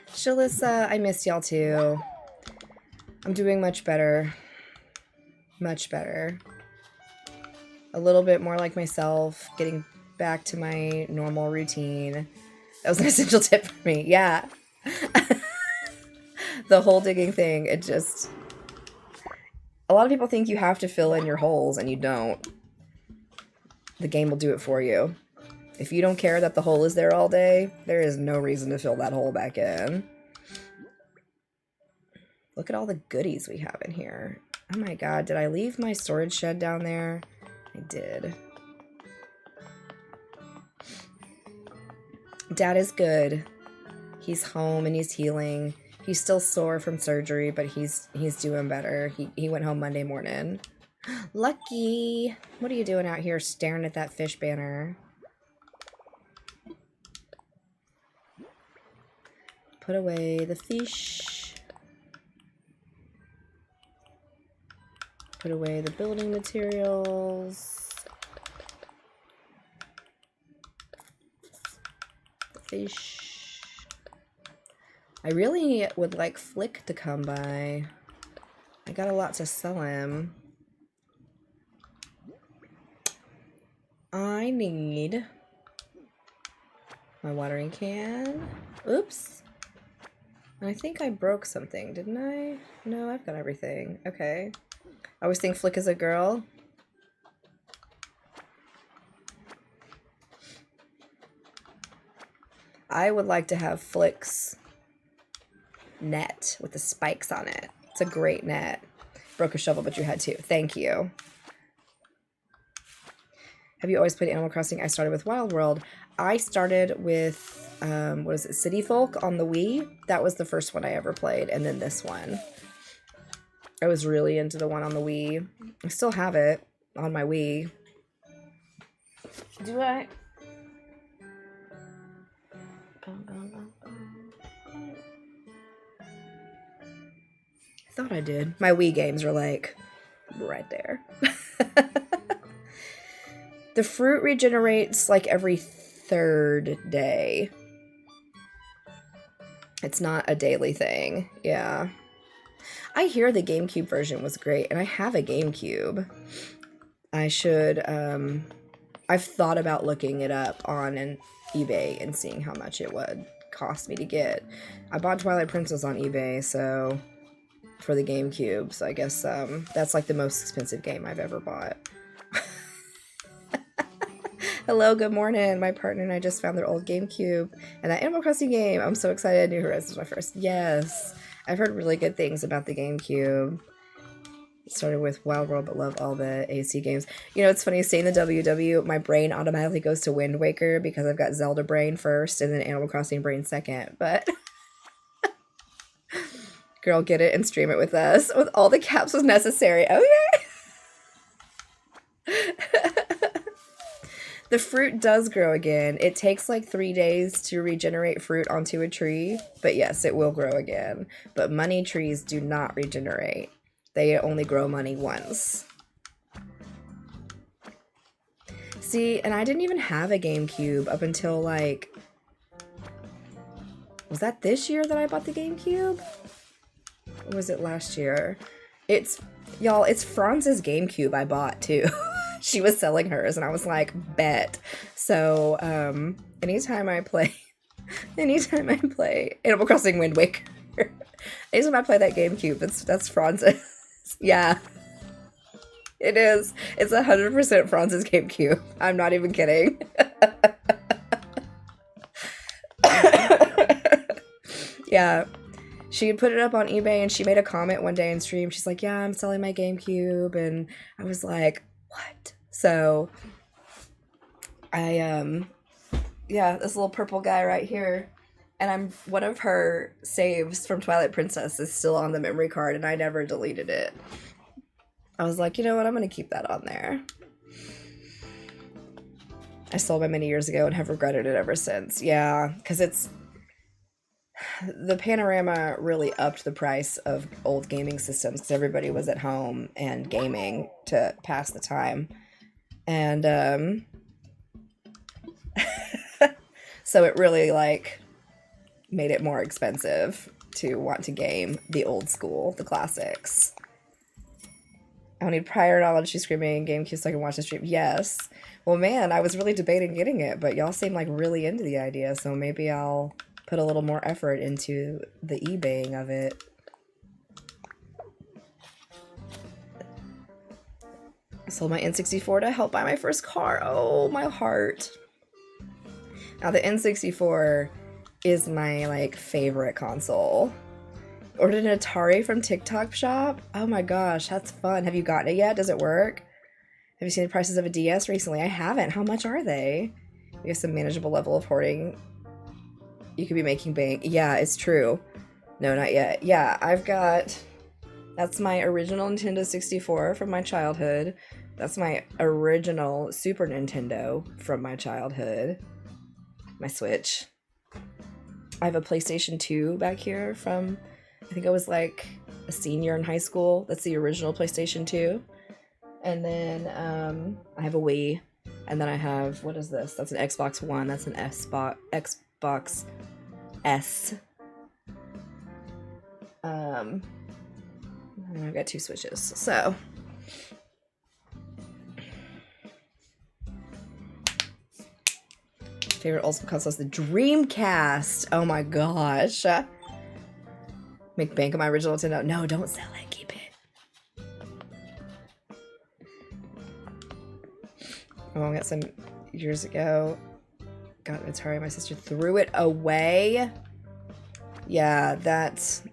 Shalissa, I missed y'all too. I'm doing much better. Much better. A little bit more like myself, getting back to my normal routine. That was an essential tip for me. Yeah. The hole digging thing, it just... A lot of people think you have to fill in your holes, and you don't. The game will do it for you. If you don't care that the hole is there all day, there is no reason to fill that hole back in. Look at all the goodies we have in here. Oh my god, did I leave my storage shed down there? I did. Dad is good. He's home and he's healing. He's still sore from surgery, but he's doing better. He went home Monday morning. Lucky! What are you doing out here staring at that fish banner? Put away the fish. Put away the building materials. The fish. I really would like Flick to come by. I got a lot to sell him. I need my watering can. Oops. I think I broke something, didn't I? No, I've got everything. Okay. I always think Flick is a girl. I would like to have Flick's net with the spikes on it. It's a great net. Broke a shovel, but you had to. Thank you. Have you always played Animal Crossing? I started with Wild World. I started with, what is it, City Folk on the Wii. That was the first one I ever played, and then this one. I was really into the one on the Wii. I still have it on my Wii. Do I? I thought I did. My Wii games are like right there. The fruit regenerates like every third day. It's not a daily thing. Yeah. I hear the GameCube version was great, and I have a GameCube. I should, I've thought about looking it up on eBay and seeing how much it would cost me to get. I bought Twilight Princess on eBay, so, for the GameCube, so I guess, that's like the most expensive game I've ever bought. Hello, good morning. My partner and I just found their old GameCube and that Animal Crossing game. I'm so excited. New Horizons was my first. Yes. I've heard really good things about the GameCube. It started with Wild World, but love all the AC games. You know, it's funny, saying the WW, my brain automatically goes to Wind Waker because I've got Zelda brain first and then Animal Crossing brain second. But girl, get it and stream it with us. With all the caps was necessary. Oh, yeah. The fruit does grow again. It takes like 3 days to regenerate fruit onto a tree, but yes, it will grow again. But money trees do not regenerate. They only grow money once. See, and I didn't even have a GameCube up until like... Was that this year that I bought the GameCube? Or was it last year? Y'all, it's Franz's GameCube I bought too. She was selling hers, and I was like, bet. So, anytime I play Animal Crossing Wind Waker, anytime I play that GameCube, that's Franz's. Yeah. It is. It's 100% Franz's GameCube. I'm not even kidding. Yeah. She put it up on eBay, and she made a comment one day in stream. She's like, yeah, I'm selling my GameCube, and I was like, what? So yeah, this little purple guy right here, and one of her saves from Twilight Princess is still on the memory card, and I never deleted it. I was like, you know what, I'm gonna keep that on there. I sold mine many years ago and have regretted it ever since. Yeah, because the Panorama really upped the price of old gaming systems because everybody was at home and gaming to pass the time. And so it really like made it more expensive to want to game the old school, the classics. I don't need prior knowledge to screaming GameCube so I can watch the stream. Yes. Well, man, I was really debating getting it, but y'all seem like really into the idea, so maybe I'll put a little more effort into the eBaying of it. I sold my N64 to help buy my first car. Oh, my heart. Now the N64 is my like favorite console. Ordered an Atari from TikTok shop. Oh my gosh, that's fun. Have you gotten it yet? Does it work? Have you seen the prices of a DS recently? I haven't. How much are they? I guess a manageable level of hoarding. You could be making bank. Yeah, it's true. No, not yet. Yeah, I've got... That's my original Nintendo 64 from my childhood. That's my original Super Nintendo from my childhood. My Switch. I have a PlayStation 2 back here from... I think I was like a senior in high school. That's the original PlayStation 2. And then I have a Wii. And then I have... What is this? That's an Xbox One. That's an Xbox S. And I've got 2 Switches. So... Favorite old school console is the Dreamcast. Oh my gosh. Make bank on my original Nintendo. No, don't sell it. Keep it. My mom got some years ago. Got an Atari. My sister threw it away. Yeah, that's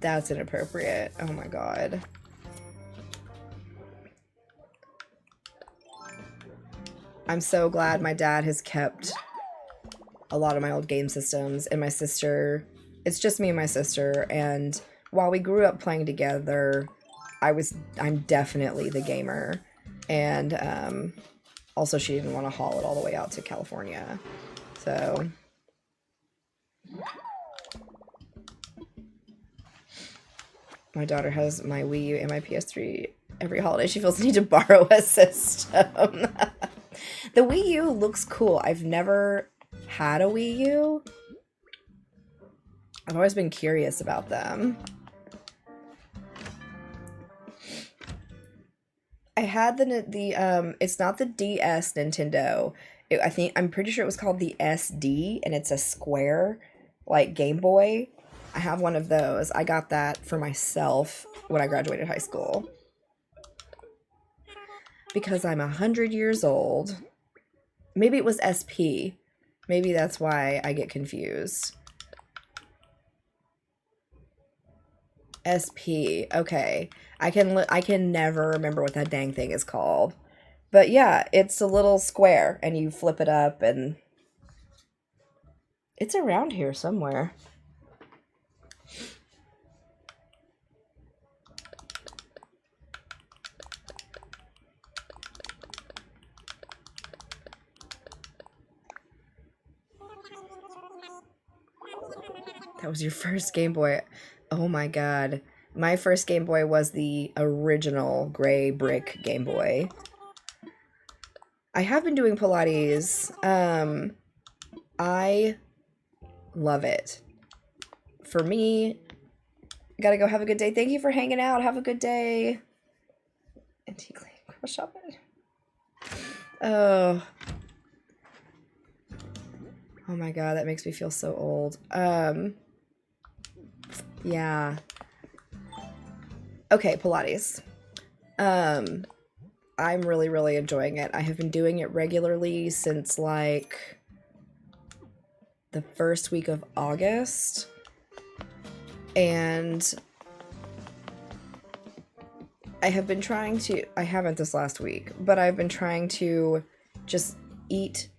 inappropriate. Oh my god. I'm so glad my dad has kept a lot of my old game systems, and my sister, it's just me and my sister, and while we grew up playing together, I'm definitely the gamer, and also she didn't want to haul it all the way out to California, so... My daughter has my Wii U and my PS3 every holiday. She feels the need to borrow a system. The Wii U looks cool. I've never had a Wii U. I've always been curious about them. I had the it's not the DS Nintendo. I'm pretty sure it was called the SD, and it's a square, like Game Boy. I have one of those. I got that for myself when I graduated high school. Because I'm 100 years old. Maybe it was SP. Maybe that's why I get confused. SP. Okay. I can never remember what that dang thing is called. But yeah, it's a little square and you flip it up and it's around here somewhere. That was your first Game Boy. Oh my god. My first Game Boy was the original gray brick Game Boy. I have been doing Pilates. I love it. For me, gotta go have a good day. Thank you for hanging out. Have a good day. Antique cross shopping. Oh. Oh my god, that makes me feel so old. Yeah. Okay, Pilates. I'm really, really enjoying it. I have been doing it regularly since, like, the first week of August. And I have been trying to... I haven't this last week, but I've been trying to just eat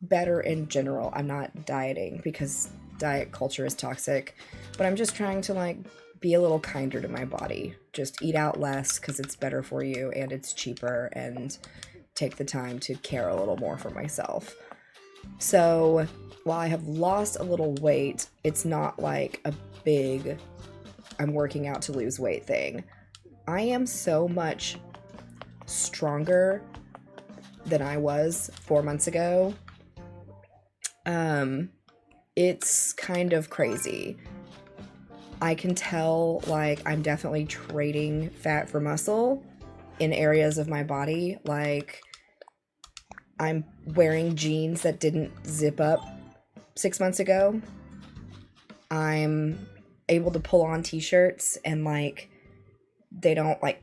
better in general. I'm not dieting because diet culture is toxic, but I'm just trying to, like, be a little kinder to my body. Just eat out less because it's better for you and it's cheaper, and take the time to care a little more for myself. So while I have lost a little weight, it's not like a big I'm working out to lose weight thing. I am so much stronger than I was 4 months ago. It's kind of crazy. I can tell, like, I'm definitely trading fat for muscle in areas of my body. Like, I'm wearing jeans that didn't zip up 6 months ago. I'm able to pull on t-shirts and, like, they don't, like,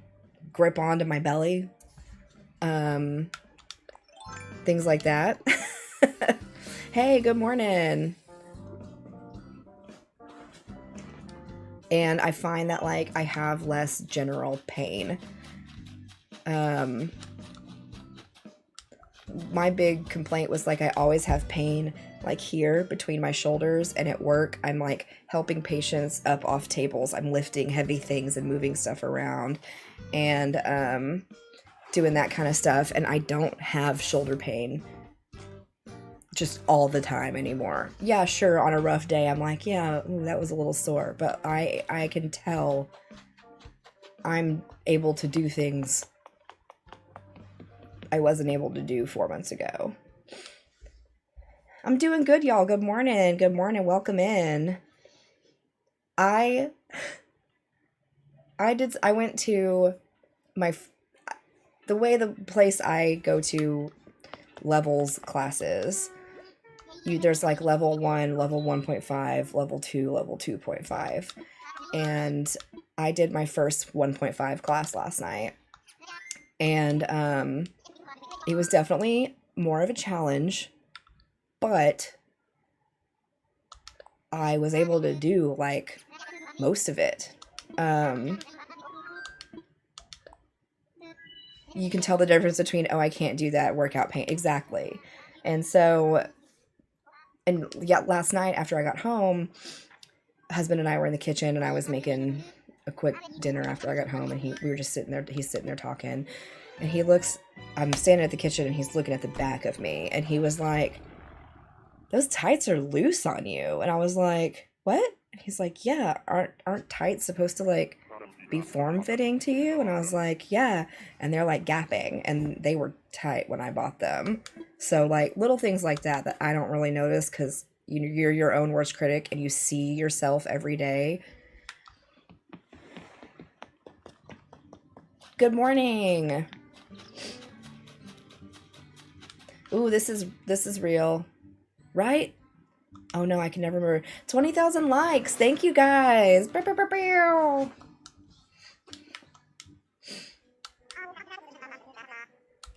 grip onto my belly. They things like that. Hey, good morning. And I find that like I have less general pain. My big complaint was like I always have pain like here between my shoulders, and at work I'm like helping patients up off tables. I'm lifting heavy things and moving stuff around and doing that kind of stuff, and I don't have shoulder pain just all the time anymore. Yeah, sure, on a rough day I'm like, yeah, ooh, that was a little sore, but I can tell I'm able to do things I wasn't able to do 4 months ago. I'm doing good, y'all. Good morning. Good morning. Welcome in. I went to the place I go to levels classes. There's like level 1, level 1.5, level 2, level 2.5. And I did my first 1.5 class last night. And it was definitely more of a challenge, but I was able to do like most of it. You can tell the difference between, oh, I can't do that workout pain. Exactly. And so, and yeah, last night after I got home, husband and I were in the kitchen and I was making a quick dinner after I got home, and we were just sitting there, he's sitting there talking, and he looks, I'm standing at the kitchen and he's looking at the back of me, and he was like, those tights are loose on you. And I was like, what? And he's like, yeah, aren't tights supposed to like be form-fitting to you? And I was like, yeah. And they're like gapping, and they were tight when I bought them. So like little things like that I don't really notice because you're your own worst critic and you see yourself every day. Good morning. Ooh, this is real. Right? Oh no, I can never remember. 20,000 likes. Thank you guys.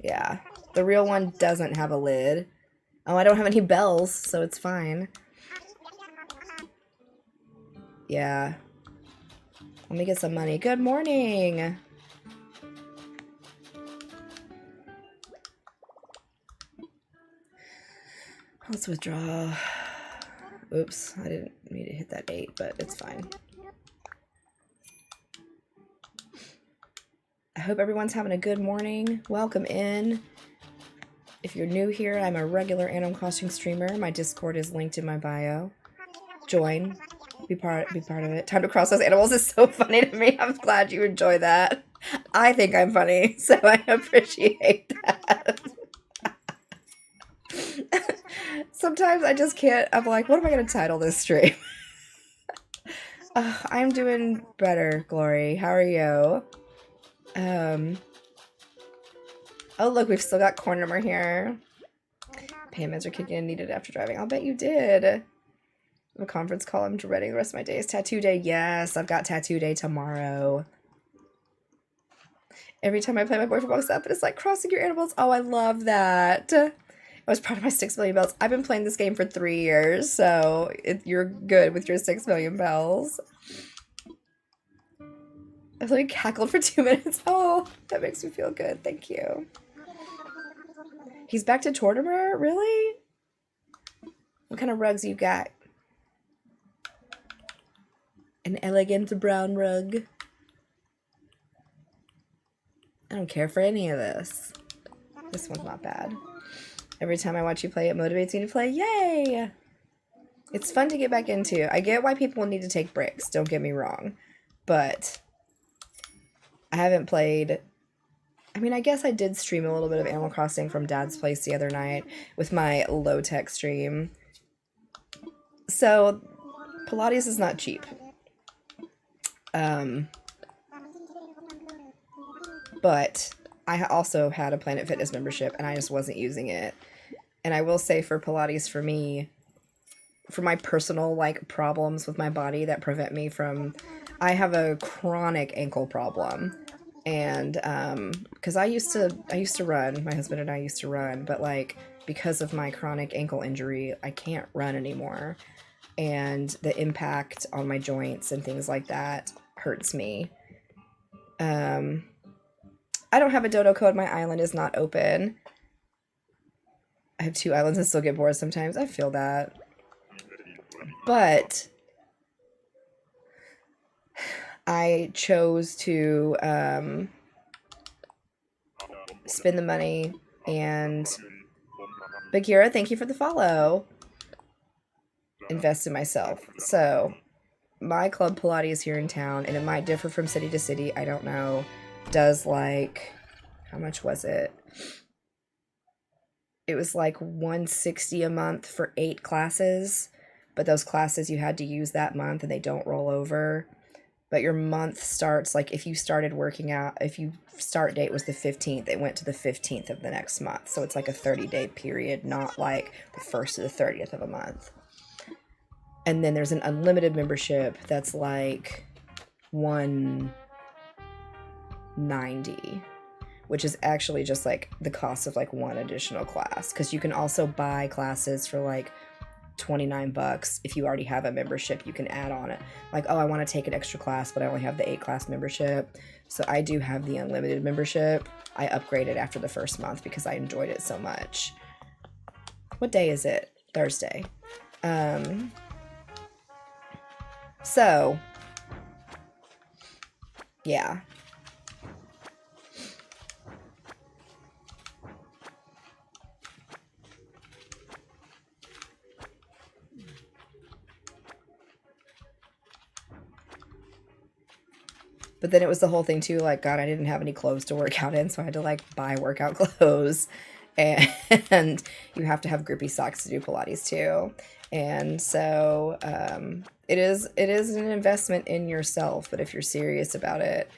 Yeah, the real one doesn't have a lid. Oh, I don't have any bells, so it's fine. Yeah. Let me get some money. Good morning. Let's withdraw. Oops, I didn't mean to hit that 8, but it's fine. I hope everyone's having a good morning. Welcome in. If you're new here, I'm a regular Animal Crossing streamer. My Discord is linked in my bio. Join. Be part of it. Time to cross those animals is so funny to me. I'm glad you enjoy that. I think I'm funny, so I appreciate that. Sometimes I just can't. I'm like, what am I going to title this stream? I'm doing better, Glory. How are you? Oh, look, we've still got Cornimer here. Payments are kicking in, needed after driving. I'll bet you did. A conference call. I'm dreading the rest of my days. Tattoo day. Yes, I've got tattoo day tomorrow. Every time I play, my boyfriend walks up and it's like crossing your animals. Oh, I love that. I was proud of my 6 million bells. I've been playing this game for 3 years, so you're good with your 6 million bells. I literally cackled for 2 minutes. Oh, that makes me feel good. Thank you. He's back to Tortimer? Really? What kind of rugs you got? An elegant brown rug. I don't care for any of this. This one's not bad. Every time I watch you play, it motivates me to play. Yay! It's fun to get back into. I get why people need to take breaks, don't get me wrong. But I haven't played... I mean, I guess I did stream a little bit of Animal Crossing from Dad's place the other night with my low-tech stream. So, Pilates is not cheap. But I also had a Planet Fitness membership and I just wasn't using it. And I will say for Pilates, for me, for my personal like problems with my body that prevent me from, I have a chronic ankle problem. And because I used to run, my husband and I used to run, but like because of my chronic ankle injury, I can't run anymore, and the impact on my joints and things like that hurts me. Um, I don't have a dodo code. My island is not open. I have two islands and still get bored sometimes. I feel that. But I chose to spend the money. And Bagheera, thank you for the follow. Invest in myself. So my club Pilates here in town, and it might differ from city to city, I don't know, does like, how much was it? It was like 160 a month for 8 classes, but those classes you had to use that month and they don't roll over. But your month starts, like if you started working out, if you start date was the 15th, it went to the 15th of the next month. So it's like a 30-day period, not like the 1st to the 30th of a month. And then there's an unlimited membership that's like 190, which is actually just like the cost of like one additional class, because you can also buy classes for like $29. If you already have a membership, you can add on it. Like, oh, I want to take an extra class, but I only have the 8 class membership. So I do have the unlimited membership. I upgraded after the first month because I enjoyed it so much. What day is it? Thursday. So yeah. But then it was the whole thing too, like, God, I didn't have any clothes to work out in, so I had to like buy workout clothes. And you have to have grippy socks to do Pilates too. And so it is an investment in yourself, but if you're serious about it.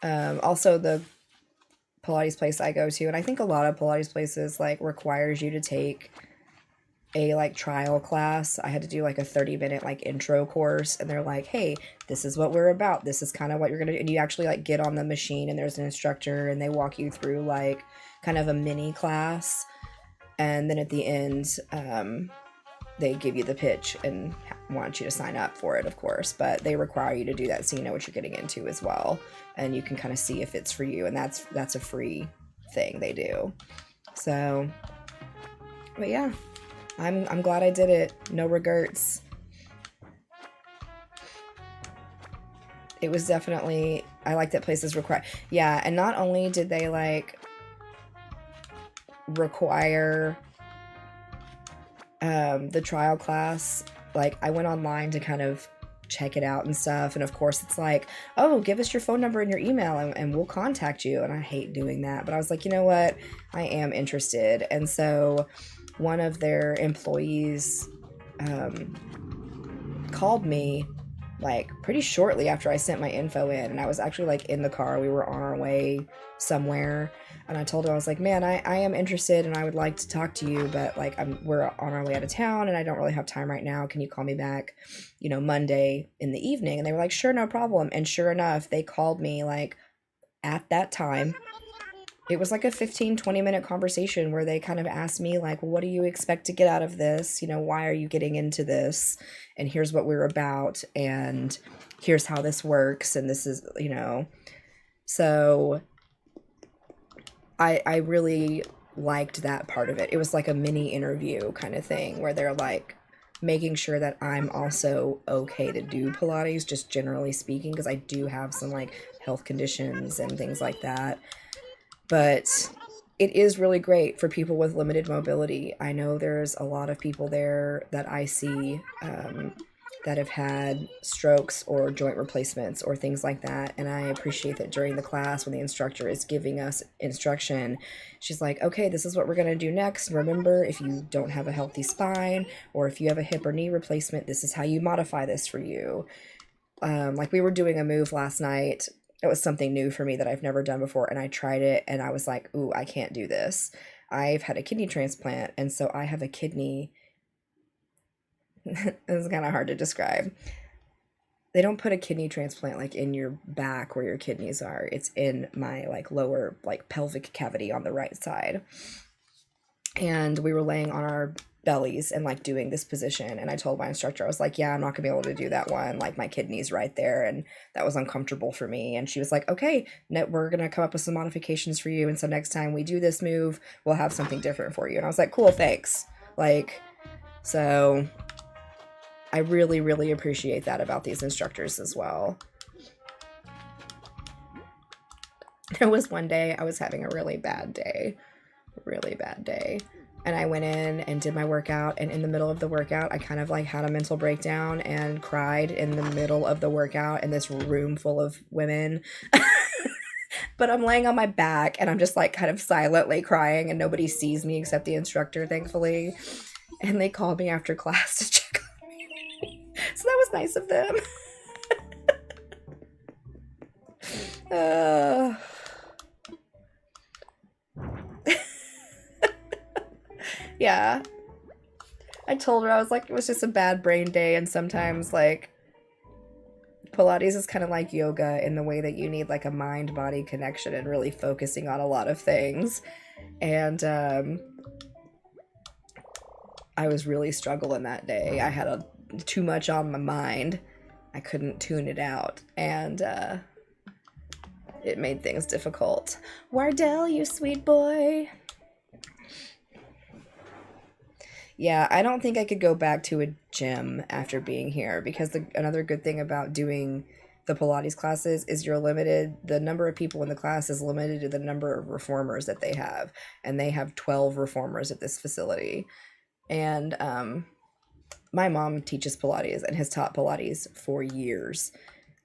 Also the Pilates place I go to, and I think a lot of Pilates places like requires you to take a like trial class. I had to do like a 30-minute like intro course, and they're like, hey, this is what we're about, this is kind of what you're gonna do, and you actually like get on the machine and there's an instructor and they walk you through like kind of a mini class, and then at the end they give you the pitch and want you to sign up for it, of course, but they require you to do that so you know what you're getting into as well, and you can kind of see if it's for you, and that's a free thing they do. So but yeah, I'm glad I did it. No regrets. It was definitely, I like that places require, yeah, and not only did they like require the trial class, like I went online to kind of check it out and stuff, and of course it's like, oh, give us your phone number and your email and we'll contact you, and I hate doing that, but I was like, you know what, I am interested. And so one of their employees called me like pretty shortly after I sent my info in, and I was actually like in the car, we were on our way somewhere, and I told her, I was like, man, I am interested and I would like to talk to you, but like we're on our way out of town and I don't really have time right now, can you call me back, Monday in the evening? And they were like, sure, no problem. And sure enough, they called me like at that time. It was like a 15-20 minute conversation where they kind of asked me like, what do you expect to get out of this, why are you getting into this, and here's what we're about, and here's how this works, and this is, so I really liked that part of it. It was like a mini interview kind of thing where they're like making sure that I'm also okay to do Pilates, just generally speaking, because I do have some like health conditions and things like that. But it is really great for people with limited mobility. I know there's a lot of people there that I see that have had strokes or joint replacements or things like that. And I appreciate that during the class, when the instructor is giving us instruction, she's like, okay, this is what we're going to do next. Remember, if you don't have a healthy spine or if you have a hip or knee replacement, this is how you modify this for you. Like we were doing a move last night. It was something new for me that I've never done before, and I tried it and I was like, ooh, I can't do this. I've had a kidney transplant, and so I have a kidney. It's kind of hard to describe. they don't put a kidney transplant like in your back where your kidneys are. It's in my like lower like pelvic cavity on the right side. And we were laying on our bellies and like doing this position, and I told my instructor, I was like, yeah, I'm not gonna be able to do that one, like my kidney's right there, and that was uncomfortable for me. And she was like, okay, we're gonna come up with some modifications for you, and so next time we do this move, we'll have something different for you. And I was like, cool, thanks. Like, so I really, really appreciate that about these instructors as well. There was one day I was having a really bad day, and I went in and did my workout, and in the middle of the workout I kind of like had a mental breakdown and cried in the middle of the workout in this room full of women. But I'm laying on my back and I'm just like kind of silently crying, and nobody sees me except the instructor, thankfully. And they called me after class to check on me. So that was nice of them. Yeah. I told her, I was like, it was just a bad brain day, and sometimes like Pilates is kind of like yoga in the way that you need like a mind-body connection and really focusing on a lot of things. And I was really struggling that day. I had too much on my mind. I couldn't tune it out, and it made things difficult. Wardell, you sweet boy. Yeah, I don't think I could go back to a gym after being here, because another good thing about doing the Pilates classes is you're limited. The number of people in the class is limited to the number of reformers that they have, and they have 12 reformers at this facility. And my mom teaches Pilates and has taught Pilates for years,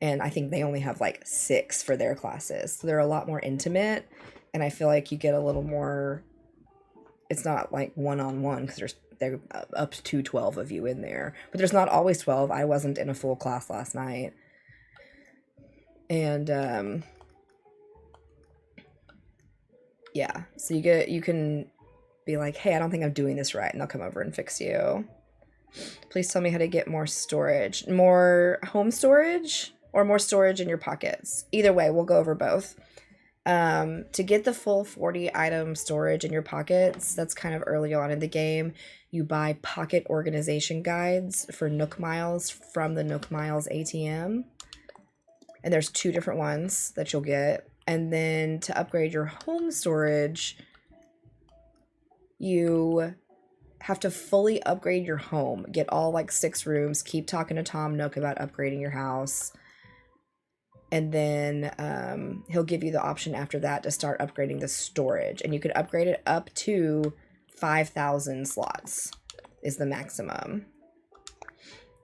and I think they only have like 6 for their classes, so they're a lot more intimate, and I feel like you get a little more. It's not like one-on-one because they're up to 12 of you in there, but there's not always 12. I wasn't in a full class last night. And yeah, so you can be like, hey, I don't think I'm doing this right, and they'll come over and fix you. Please tell me how to get more storage. More home storage or more storage in your pockets. Either way, we'll go over both. To get the full 40 item storage in your pockets, that's kind of early on in the game. You buy pocket organization guides for Nook Miles from the Nook Miles ATM. And there's 2 different ones that you'll get. And then to upgrade your home storage, you have to fully upgrade your home. Get all like 6 rooms. Keep talking to Tom Nook about upgrading your house. And then he'll give you the option after that to start upgrading the storage. And you can upgrade it up to 5,000 slots is the maximum.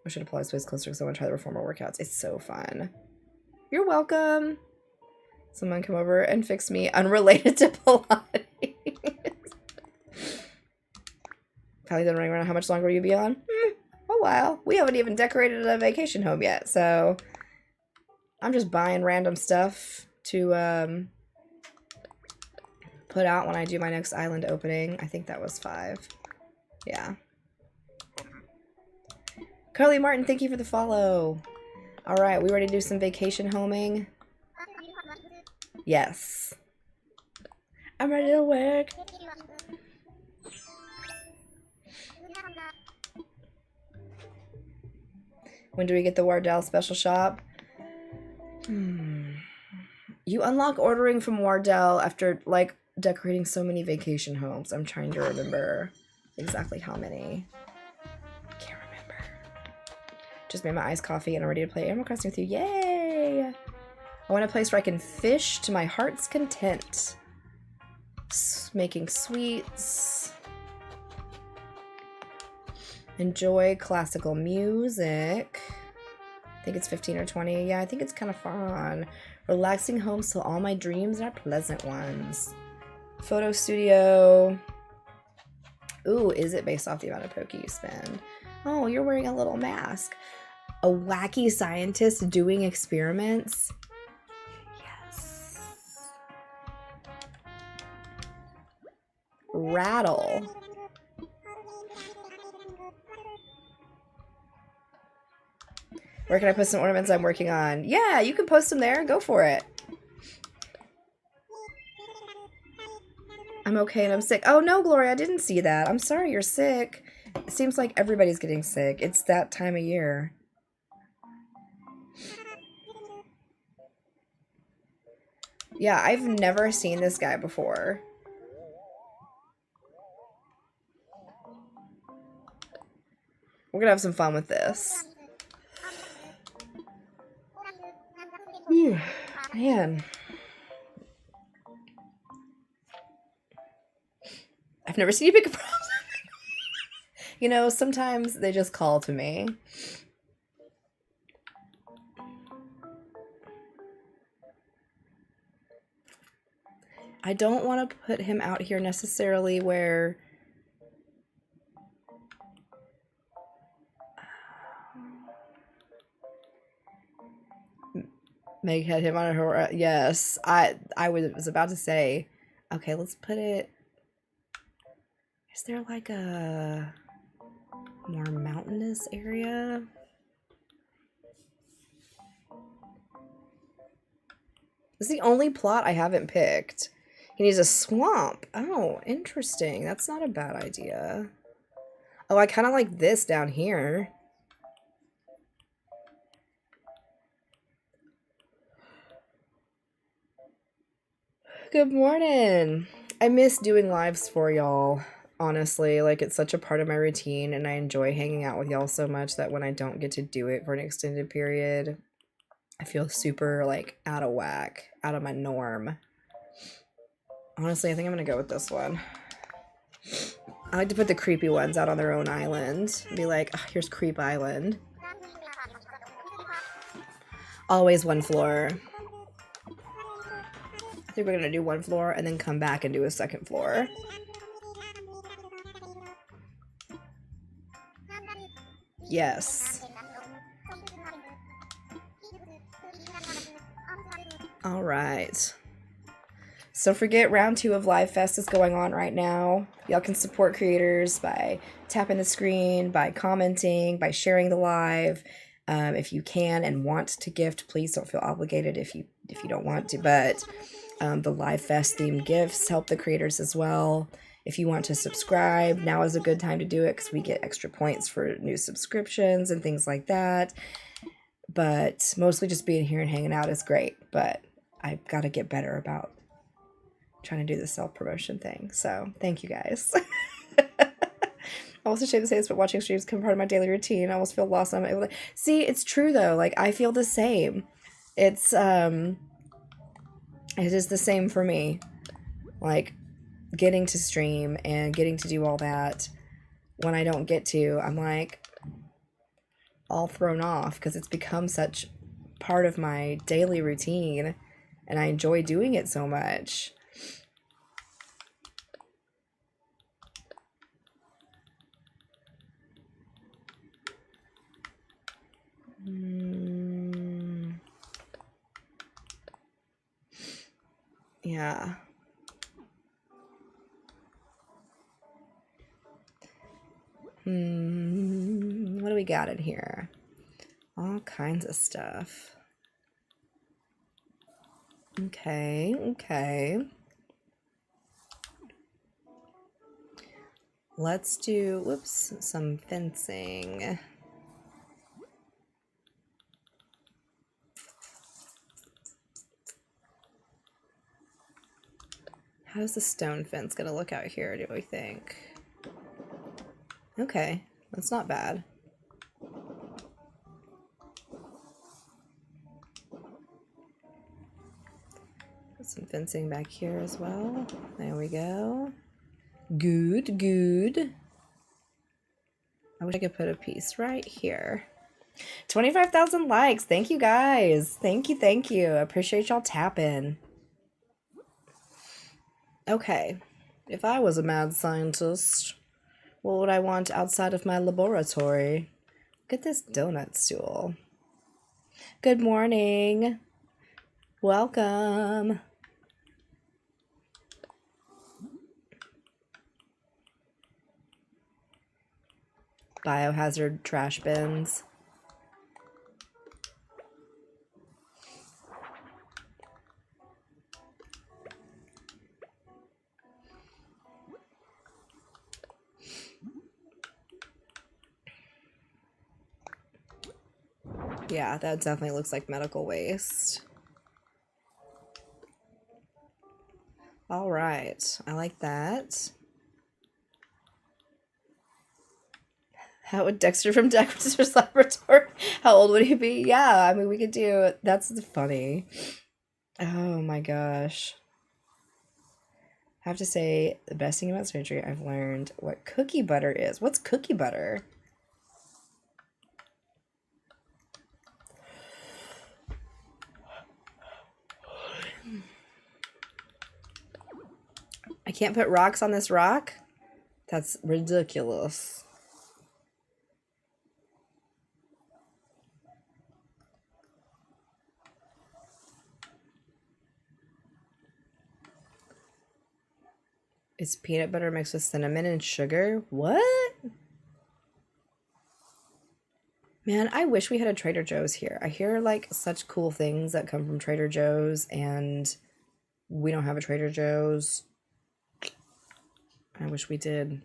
I should apply space closer because I want to try the reformer workouts. It's so fun. You're welcome. Someone come over and fix me unrelated to Pilates. Probably done running around. How much longer will you be on? A while. We haven't even decorated a vacation home yet, so I'm just buying random stuff to put out when I do my next island opening. I think that was 5. Yeah. Carly Martin, thank you for the follow. All right, we ready to do some vacation homing? Yes. I'm ready to work. When do we get the Wardell special shop? You unlock ordering from Wardell after, like, decorating so many vacation homes. I'm trying to remember exactly how many. Can't remember. Just made my iced coffee and I'm ready to play Animal Crossing with you. Yay! I want a place where I can fish to my heart's content. Making sweets. Enjoy classical music. I think it's 15 or 20. Yeah, I think it's kind of fun. Relaxing home so all my dreams are pleasant ones. Photo studio. Ooh, is it based off the amount of Poke you spend? Oh, you're wearing a little mask. A wacky scientist doing experiments. Yes. Raddle. Where can I put some ornaments I'm working on? Yeah, you can post them there. Go for it. I'm okay and I'm sick. Oh no, Gloria, I didn't see that. I'm sorry you're sick. It seems like everybody's getting sick. It's that time of year. Yeah, I've never seen this guy before. We're gonna have some fun with this. Whew, man. I've never seen you pick a problem. You know, sometimes they just call to me. I don't want to put him out here necessarily where... Meg had him on her... Yes, I was about to say... Okay, let's put it... Is there like a more mountainous area? This is the only plot I haven't picked. He needs a swamp. Oh, interesting. That's not a bad idea. Oh, I kind of like this down here. Good morning. I miss doing lives for y'all, honestly. Like, it's such a part of my routine, and I enjoy hanging out with y'all so much that when I don't get to do it for an extended period, I feel super, like, out of whack, out of my norm. Honestly, I think I'm gonna go with this one. I like to put the creepy ones out on their own island. Be like, oh, here's Creep Island. Always one floor. I think we're gonna do one floor and then come back and do a second floor. Yes. All right. So don't forget, round 2 of Live Fest is going on right now. Y'all can support creators by tapping the screen, by commenting, by sharing the live. If you can and want to gift, please don't feel obligated if you don't want to. But the Live Fest themed gifts help the creators as well. If you want to subscribe, now is a good time to do it because we get extra points for new subscriptions and things like that. But mostly just being here and hanging out is great. But I've got to get better about trying to do the self-promotion thing. So thank you guys. I also share to say this, but watching streams become part of my daily routine. I almost feel lost. I'm able to see. It's true though. Like, I feel the same. It is the same for me. Like, getting to stream and getting to do all that, when I don't get to, I'm like all thrown off because it's become such part of my daily routine and I enjoy doing it so much. Yeah. What do we got in here? All kinds of stuff. Okay. Let's do, some fencing. How's the stone fence gonna look out here, do we think? Okay, that's not bad. Put some fencing back here as well. There we go. Good. I wish I could put a piece right here. 25,000 likes. Thank you guys. Thank you. I appreciate y'all tapping. Okay. If I was a mad scientist, what would I want outside of my laboratory? Look at this donut stool. Good morning. Welcome. Biohazard trash bins. Yeah, that definitely looks like medical waste. All right, I like that. How would Dexter from Dexter's Laboratory? How old would he be? Yeah, I mean, we could do. That's funny. Oh my gosh. I have to say, the best thing about surgery, I've learned what cookie butter is. What's cookie butter? I can't put rocks on this rock? That's ridiculous. It's peanut butter mixed with cinnamon and sugar? What? Man, I wish we had a Trader Joe's here. I hear like such cool things that come from Trader Joe's, and we don't have a Trader Joe's. I wish we did.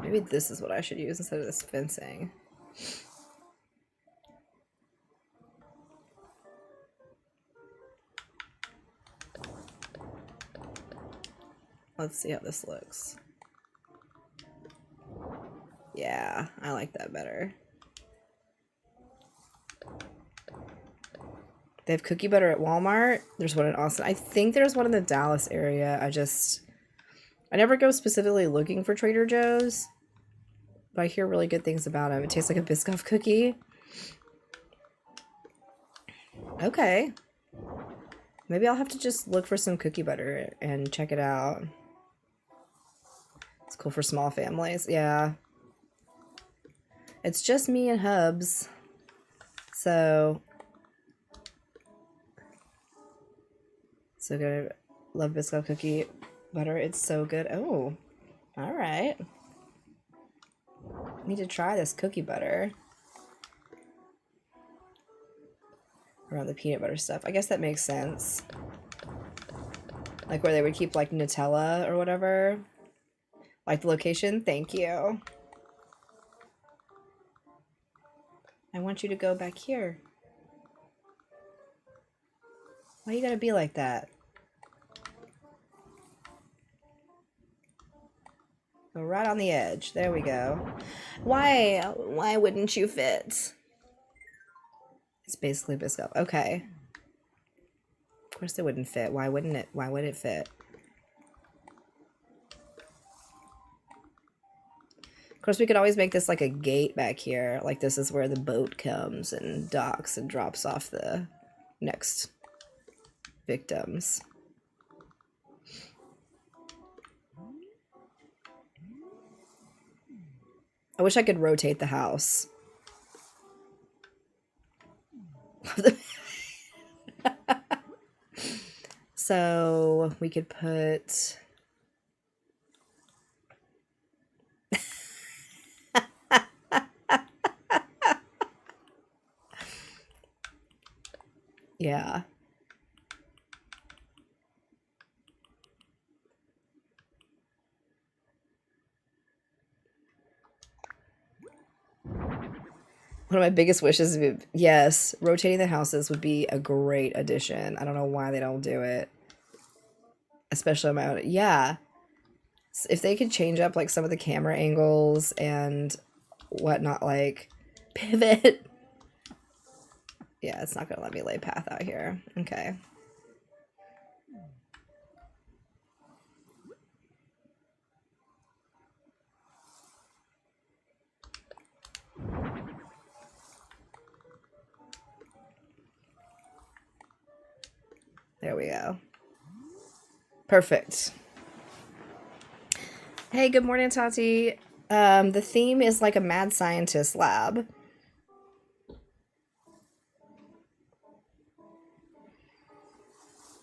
Maybe this is what I should use instead of this fencing. Let's see how this looks. Yeah, I like that better. They have cookie butter at Walmart. There's one in Austin. I think there's one in the Dallas area. I never go specifically looking for Trader Joe's, but I hear really good things about them. It tastes like a Biscoff cookie. Okay. Maybe I'll have to just look for some cookie butter and check it out. It's cool for small families. Yeah. It's just me and Hubs. So good. Love Biscoff cookie butter. It's so good. Oh, all right. Need to try this cookie butter. Around the peanut butter stuff. I guess that makes sense. Like where they would keep like Nutella or whatever. Like the location. Thank you. I want you to go back here. Why you gotta be like that? Go right on the edge. There we go. Why wouldn't you fit? It's basically Biscoff. Okay. Of course it wouldn't fit. Why wouldn't it? Why would it fit? Of course, we could always make this like a gate back here. Like this is where the boat comes and docks and drops off the next victims. I wish I could rotate the house. So we could put... Yeah. One of my biggest wishes would, yes, rotating the houses would be a great addition. I don't know why they don't do it. Especially on my own. Yeah. If they could change up like some of the camera angles and whatnot, like pivot. Yeah, it's not gonna let me lay path out here. Okay. There we go. Perfect. Hey, good morning, Tati. The theme is like a mad scientist lab.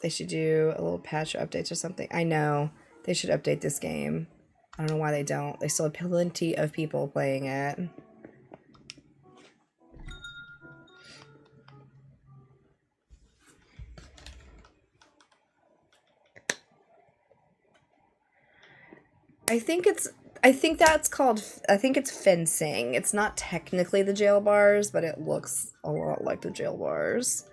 They should do a little patch updates or something. I know. They should update this game. I don't know why they don't. They still have plenty of people playing it. I think it's fencing. It's not technically the jail bars, but it looks a lot like the jail bars.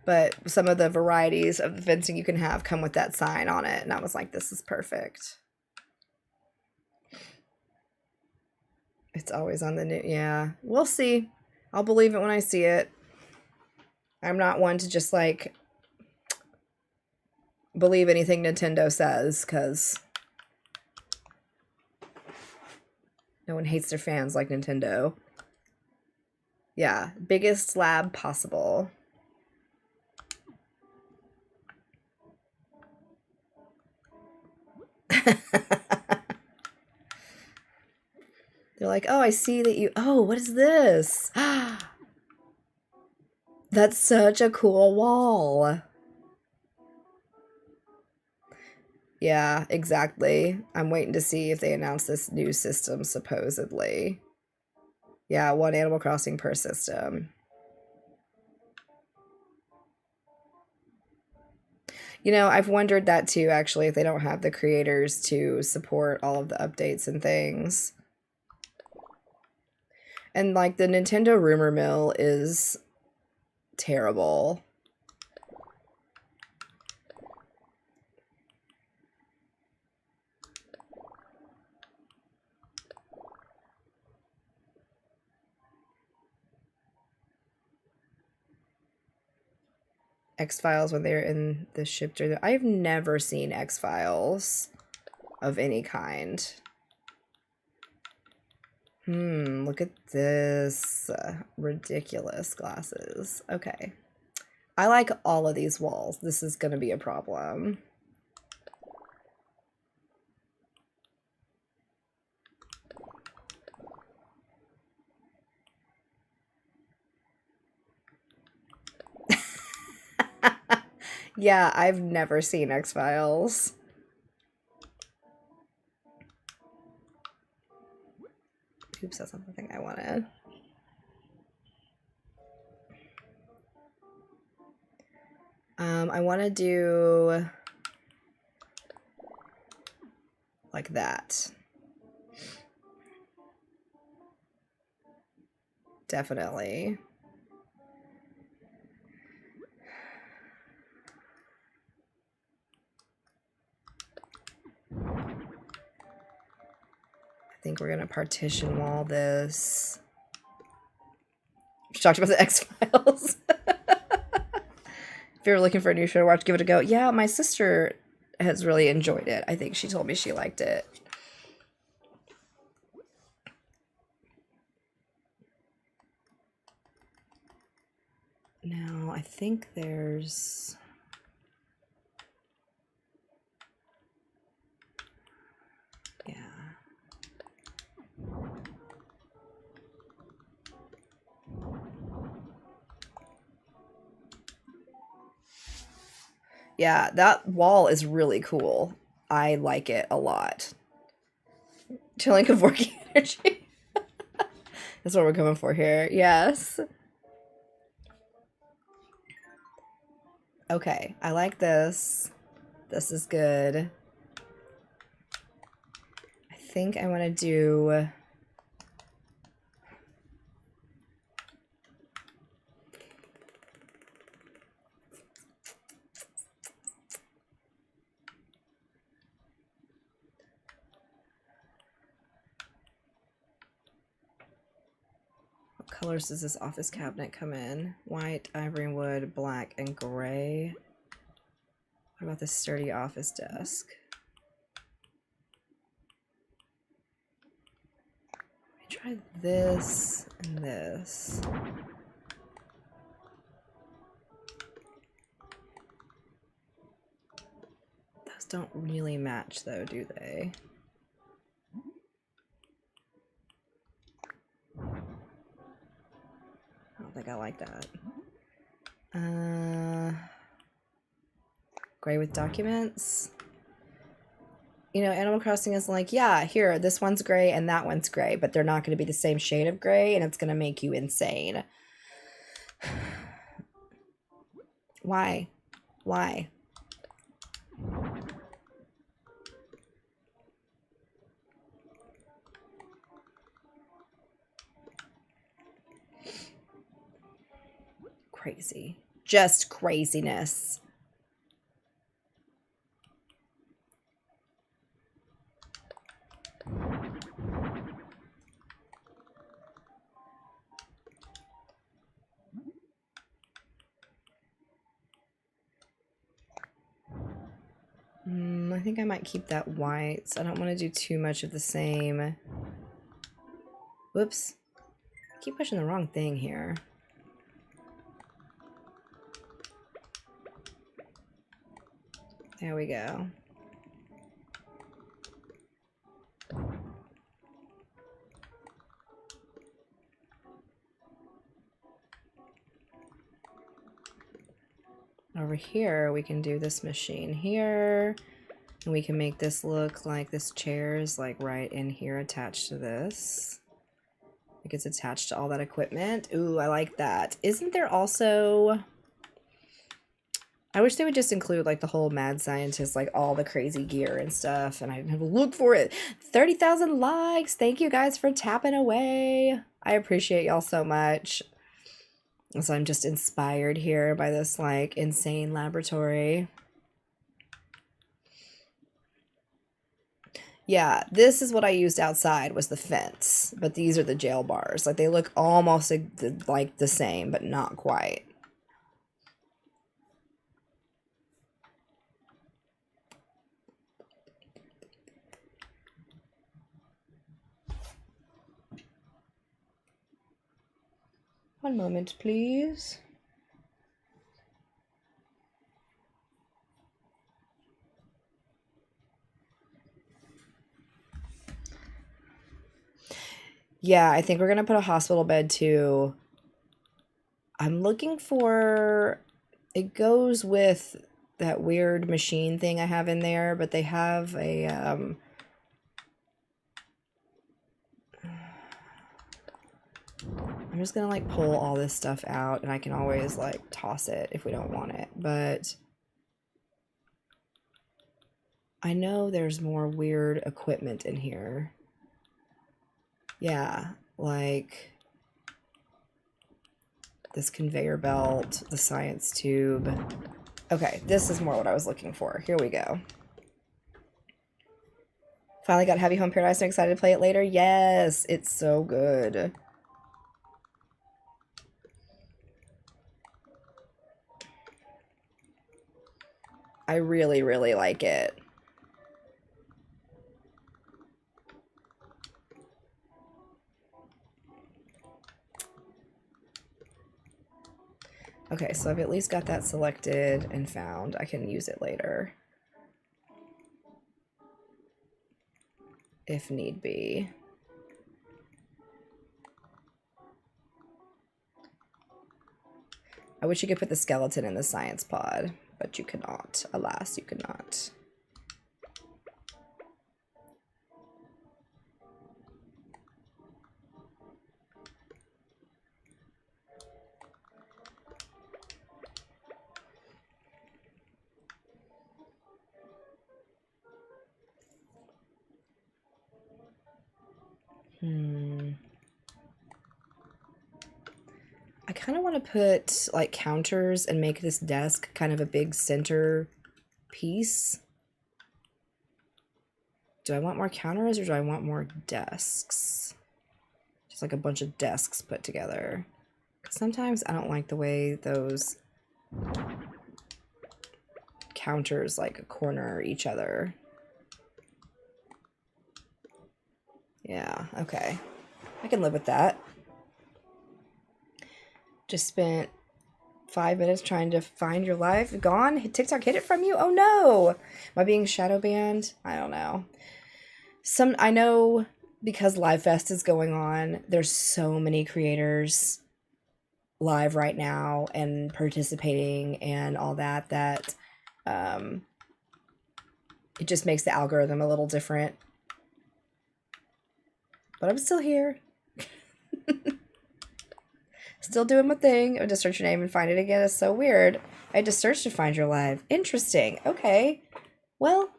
But some of the varieties of the fencing you can have come with that sign on it, and I was like, this is perfect. It's always on the new. Yeah, we'll see. I'll believe it when I see it. I'm not one to just like believe anything Nintendo says, because no one hates their fans like Nintendo. Yeah, biggest slab possible. They're like, oh, I see that you... Oh, what is this? That's such a cool wall. Yeah, exactly. I'm waiting to see if they announce this new system, supposedly. Yeah, one Animal Crossing per system. You know, I've wondered that too, actually, if they don't have the creators to support all of the updates and things. And, like, the Nintendo rumor mill is terrible. X-Files when they're in the ship. I've never seen X-Files of any kind. Look at this. Ridiculous glasses. Okay. I like all of these walls. This is going to be a problem. Yeah, I've never seen X-Files. Oops, that's not the thing I wanted. I want to do like that. Definitely. I think we're gonna partition wall this. She talked about the X-Files. If you're looking for a new show to watch, give it a go. Yeah, my sister has really enjoyed it. I think she told me she liked it. Now, I think there's... Yeah. Yeah, that wall is really cool. I like it a lot. Chilling of working energy. That's what we're going for here. Yes. Okay, I like this. This is good. I think I want to do... What colors does this office cabinet come in? White, ivory wood, black, and gray. What about this sturdy office desk? Let me try this and this. Those don't really match though, do they? I don't think I like that. Gray with documents. You know, Animal Crossing is like, yeah, here, this one's gray and that one's gray, but they're not going to be the same shade of gray, and it's going to make you insane. Why? Why? Crazy. Just craziness. I think I might keep that white. So I don't want to do too much of the same. Whoops. I keep pushing the wrong thing here. There we go. Over here, we can do this machine here. And we can make this look like this chair is like right in here attached to this. Like it's attached to all that equipment. Ooh, I like that. Isn't there also... I wish they would just include like the whole mad scientist, like all the crazy gear and stuff, and I didn't have to look for it. 30,000 likes. Thank you guys for tapping away. I appreciate y'all so much. So I'm just inspired here by this like insane laboratory. Yeah, this is what I used outside was the fence, but these are the jail bars. Like they look almost like the same, but not quite. One moment, please. Yeah, I think we're gonna put a hospital bed too. I'm looking for... It goes with that weird machine thing I have in there, but they have a... I'm just gonna like pull all this stuff out, and I can always like toss it if we don't want it, but I know there's more weird equipment in here. Yeah, like this conveyor belt, the science tube. Okay, this is more what I was looking for. Here we go. Finally got Happy Home Paradise and excited to play it later. Yes, it's so good. I really, really like it. Okay, so I've at least got that selected and found. I can use it later, if need be. I wish you could put the skeleton in the science pod, but you cannot. Alas, you cannot. I kind of want to put like counters and make this desk kind of a big center piece. Do I want more counters or do I want more desks? Just like a bunch of desks put together. 'Cause sometimes I don't like the way those counters like corner each other. Yeah, okay. I can live with that. Just spent 5 minutes trying to find your life. Gone? TikTok hid it from you? Oh no! Am I being shadow banned? I don't know. I know because Live Fest is going on, there's so many creators live right now and participating and all that It just makes the algorithm a little different. But I'm still here. Still doing my thing. I would just search your name and find it again. It's so weird. I had to search to find your live. Interesting. Okay. Well.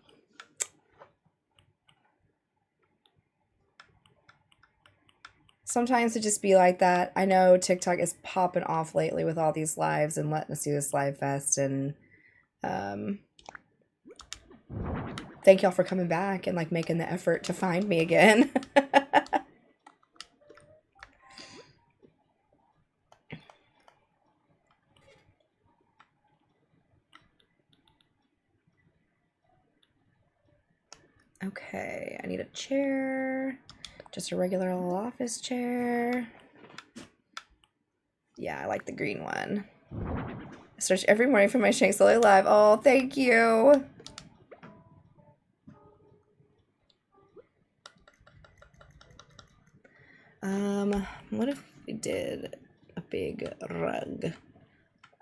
Sometimes it just be like that. I know TikTok is popping off lately with all these lives and letting us do this live fest. And thank y'all for coming back and like making the effort to find me again. Okay, I need a chair. Just a regular little office chair. Yeah, I like the green one. I search every morning for my Shank Slowly Live. Oh, thank you. What if we did a big rug?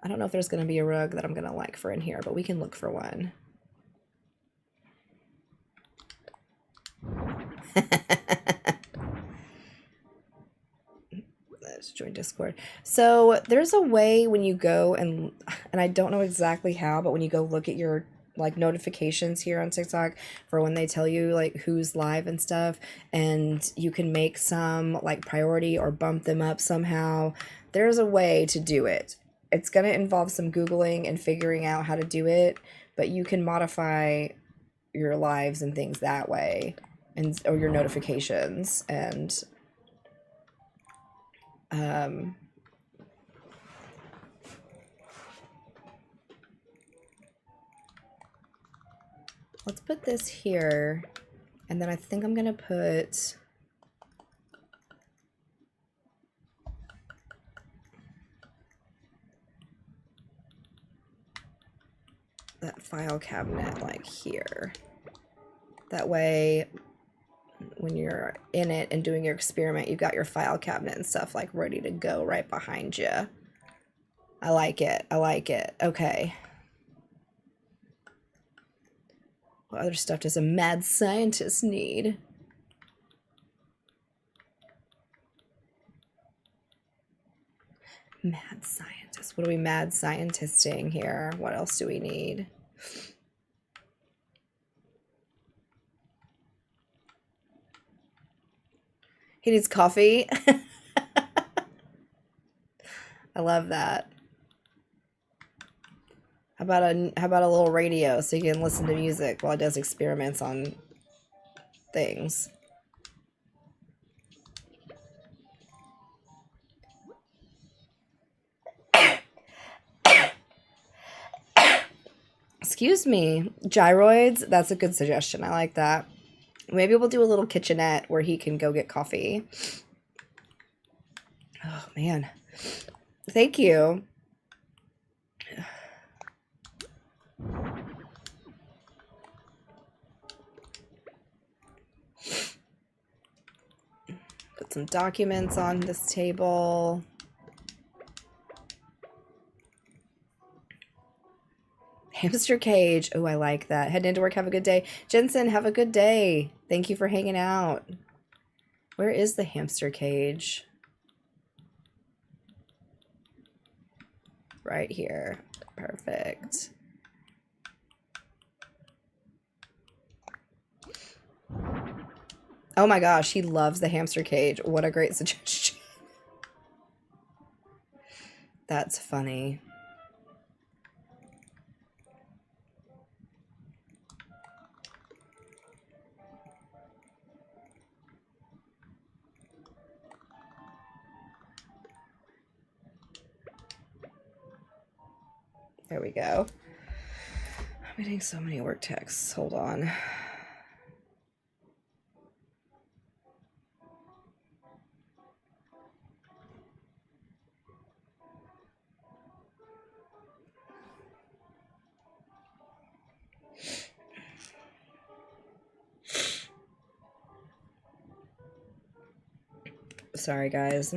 I don't know if there's going to be a rug that I'm going to like for in here, but we can look for one. Let's join Discord. So there's a way when you go and I don't know exactly how, but when you go look at your like notifications here on TikTok for when they tell you like who's live and stuff, and you can make some like priority or bump them up somehow. There's a way to do it. It's going to involve some Googling and figuring out how to do it, but you can modify your lives and things that way, and or your notifications. And let's put this here, and then I think I'm gonna put that file cabinet like here. That way, when you're in it and doing your experiment, you've got your file cabinet and stuff like ready to go right behind you. I like it. I like it. Okay. What other stuff does a mad scientist need? Mad scientist. What are we mad scientisting here? What else do we need? He needs coffee. I love that. How about a little radio so you can listen to music while it does experiments on things? Excuse me. Gyroids? That's a good suggestion. I like that. Maybe we'll do a little kitchenette where he can go get coffee. Oh, man. Thank you. Put some documents on this table. Hamster cage. Oh, I like that. Head into work. Have a good day. Jensen, have a good day. Thank you for hanging out. Where is the hamster cage? Right here. Perfect. Oh my gosh, he loves the hamster cage. What a great suggestion. That's funny. There we go. I'm getting so many work texts. Hold on. Sorry, guys.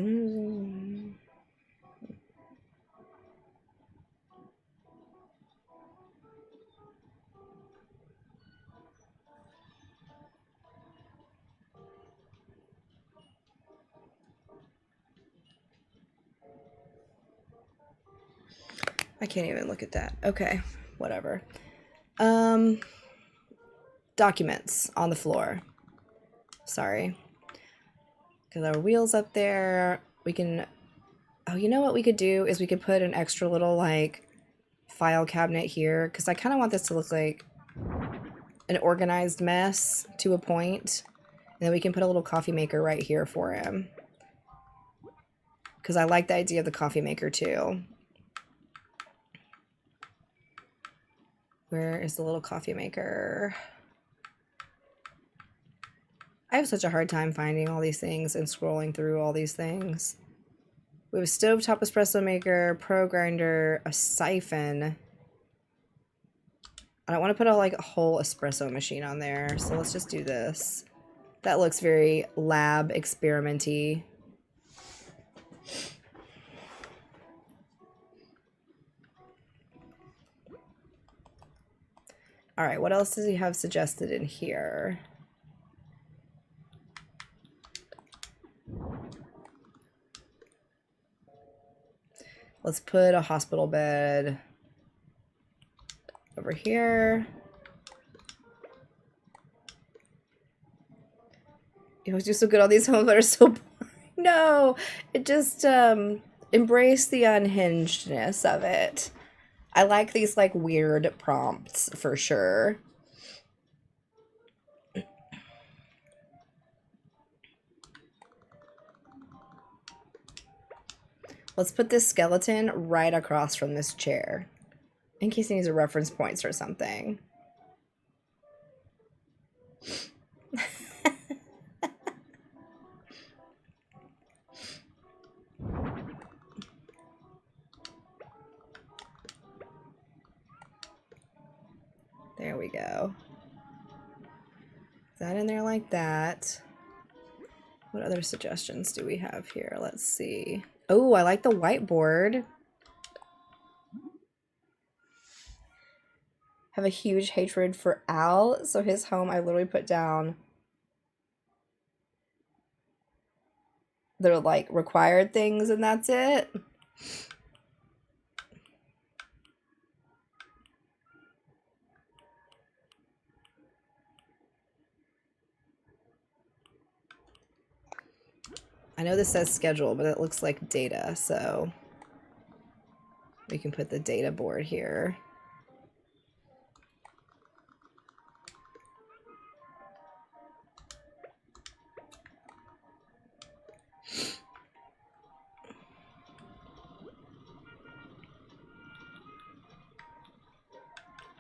I can't even look at that. Okay, whatever. Documents on the floor. Sorry. Because our wheel's up there. We can... Oh, you know what we could do is we could put an extra little, like, file cabinet here. Because I kind of want this to look like an organized mess to a point. And then we can put a little coffee maker right here for him. Because I like the idea of the coffee maker, too. Where is the little coffee maker? I have such a hard time finding all these things and scrolling through all these things. We have a stovetop espresso maker, pro grinder, a siphon. I don't want to put a whole espresso machine on there, so let's just do this. That looks very lab experimenty. All right, what else does he have suggested in here? Let's put a hospital bed over here. You always do so good on these homes that are so boring. No, it just embrace the unhingedness of it. I like these like weird prompts for sure. Let's put this skeleton right across from this chair in case he needs a reference points or something. There we go. Is that in there like that? What other suggestions do we have here? Let's see. Oh, I like the whiteboard. Have a huge hatred for Al. So his home, I literally put down the like required things and that's it. I know this says schedule, but it looks like data, so we can put the data board here.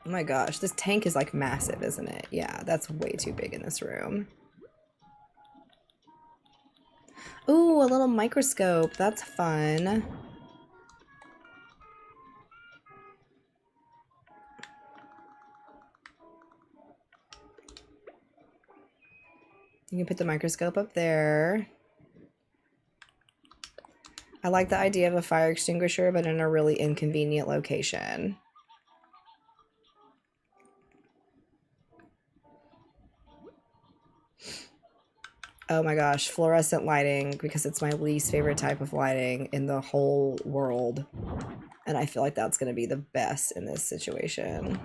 Oh my gosh, this tank is like massive, isn't it? Yeah, that's way too big in this room. Ooh, a little microscope. That's fun. You can put the microscope up there. I like the idea of a fire extinguisher, but in a really inconvenient location. Oh my gosh, fluorescent lighting, because it's my least favorite type of lighting in the whole world. And I feel like that's going to be the best in this situation.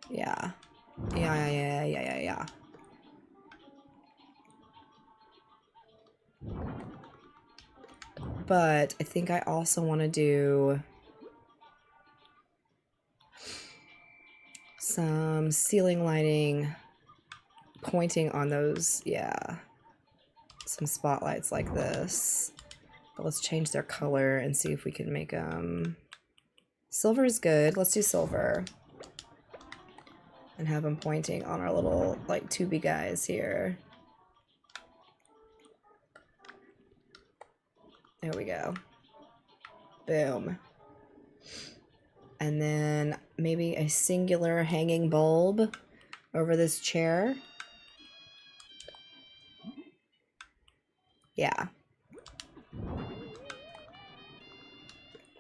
Yeah. Yeah. But I think I also want to do some ceiling lighting pointing on those, yeah, some spotlights like this. But let's change their color and see if we can make them... Silver is good. Let's do silver. And have them pointing on our little, like, tubey guys here. There we go. Boom. And then maybe a singular hanging bulb over this chair. Yeah.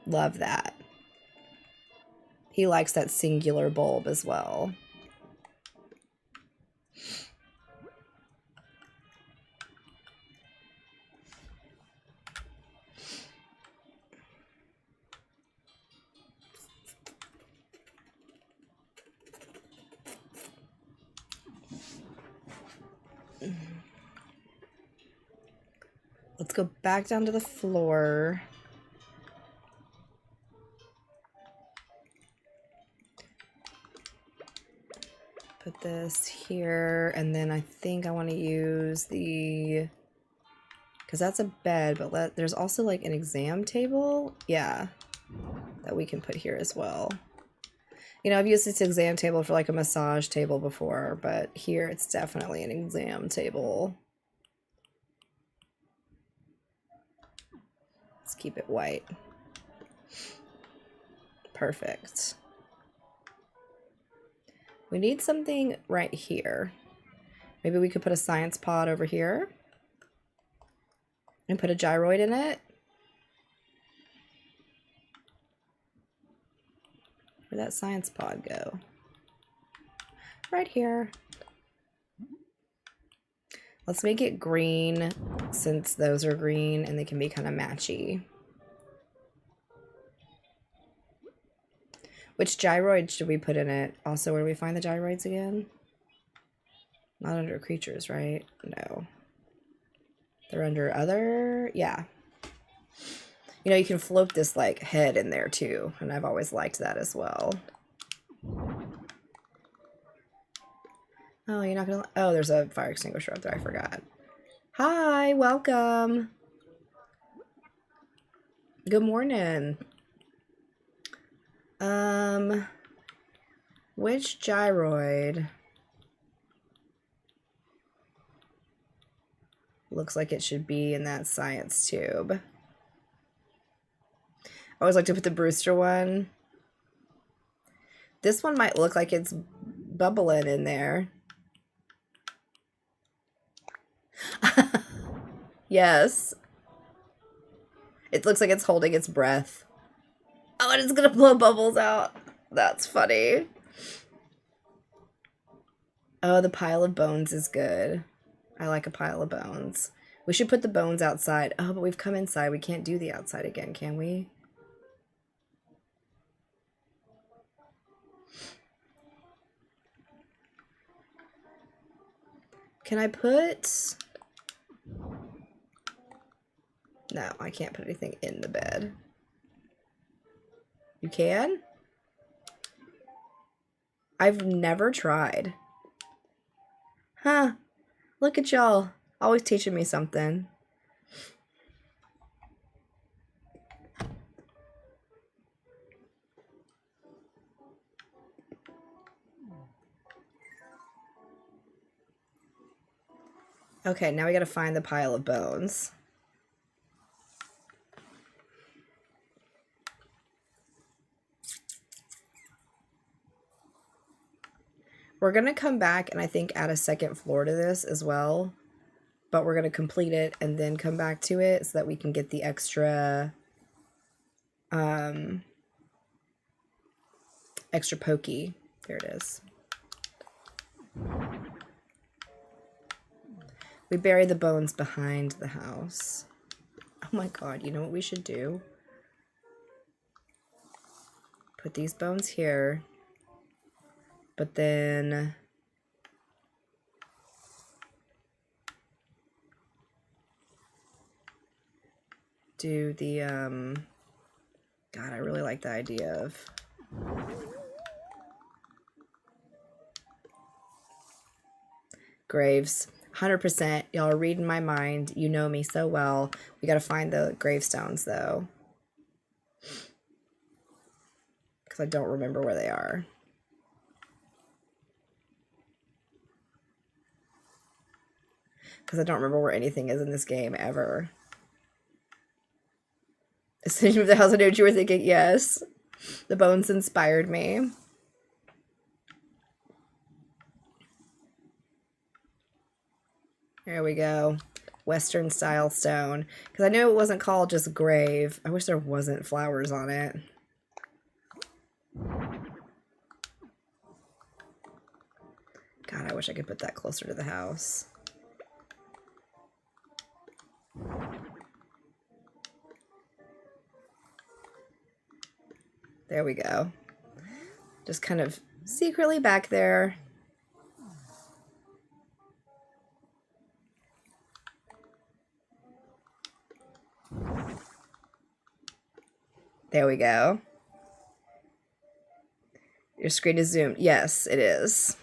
Love that. He likes that singular bulb as well. Let's go back down to the floor. Put this here, and then I think I want to use the, because that's a bed, but there's also like an exam table, yeah, that we can put here as well. You know, I've used this exam table for like a massage table before, but here it's definitely an exam table. Let's keep it white. Perfect. We need something right here. Maybe we could put a science pod over here and put a gyroid in it. Where'd that science pod go? Right here. Let's make it green since those are green and they can be kind of matchy. Which gyroid should we put in it? Also, where do we find the gyroids again? Not under creatures, right? No. They're under other, yeah. You know, you can float this like head in there too, and I've always liked that as well. Oh, you're not gonna, oh, there's a fire extinguisher up there, I forgot. Hi, welcome. Good morning. Which gyroid looks like it should be in that science tube? I always like to put the Brewster one. This one might look like it's bubbling in there. Yes. It looks like it's holding its breath. Oh, and it's gonna blow bubbles out. That's funny. Oh, the pile of bones is good. I like a pile of bones. We should put the bones outside. Oh, but we've come inside. We can't do the outside again, can we? Can I put... No, I can't put anything in the bed. You can? I've never tried. Huh. Look at y'all. Always teaching me something. Okay, now we gotta find the pile of bones. We're gonna come back and I think add a second floor to this as well. But we're gonna complete it and then come back to it so that we can get the extra extra pokey. There it is. We bury the bones behind the house. Oh my god, you know what we should do? Put these bones here. But then... do the, God, I really like the idea of... graves. 100%. Y'all are reading my mind. You know me so well. We gotta find the gravestones, though. Because I don't remember where they are. Because I don't remember where anything is in this game, ever. As soon as you moved the house, I knew what you were thinking. Yes. The bones inspired me. There we go. Western style stone. Because I knew it wasn't called just grave. I wish there wasn't flowers on it. God, I wish I could put that closer to the house. There we go. Just kind of secretly back there. There we go. Your screen is zoomed. Yes, it is.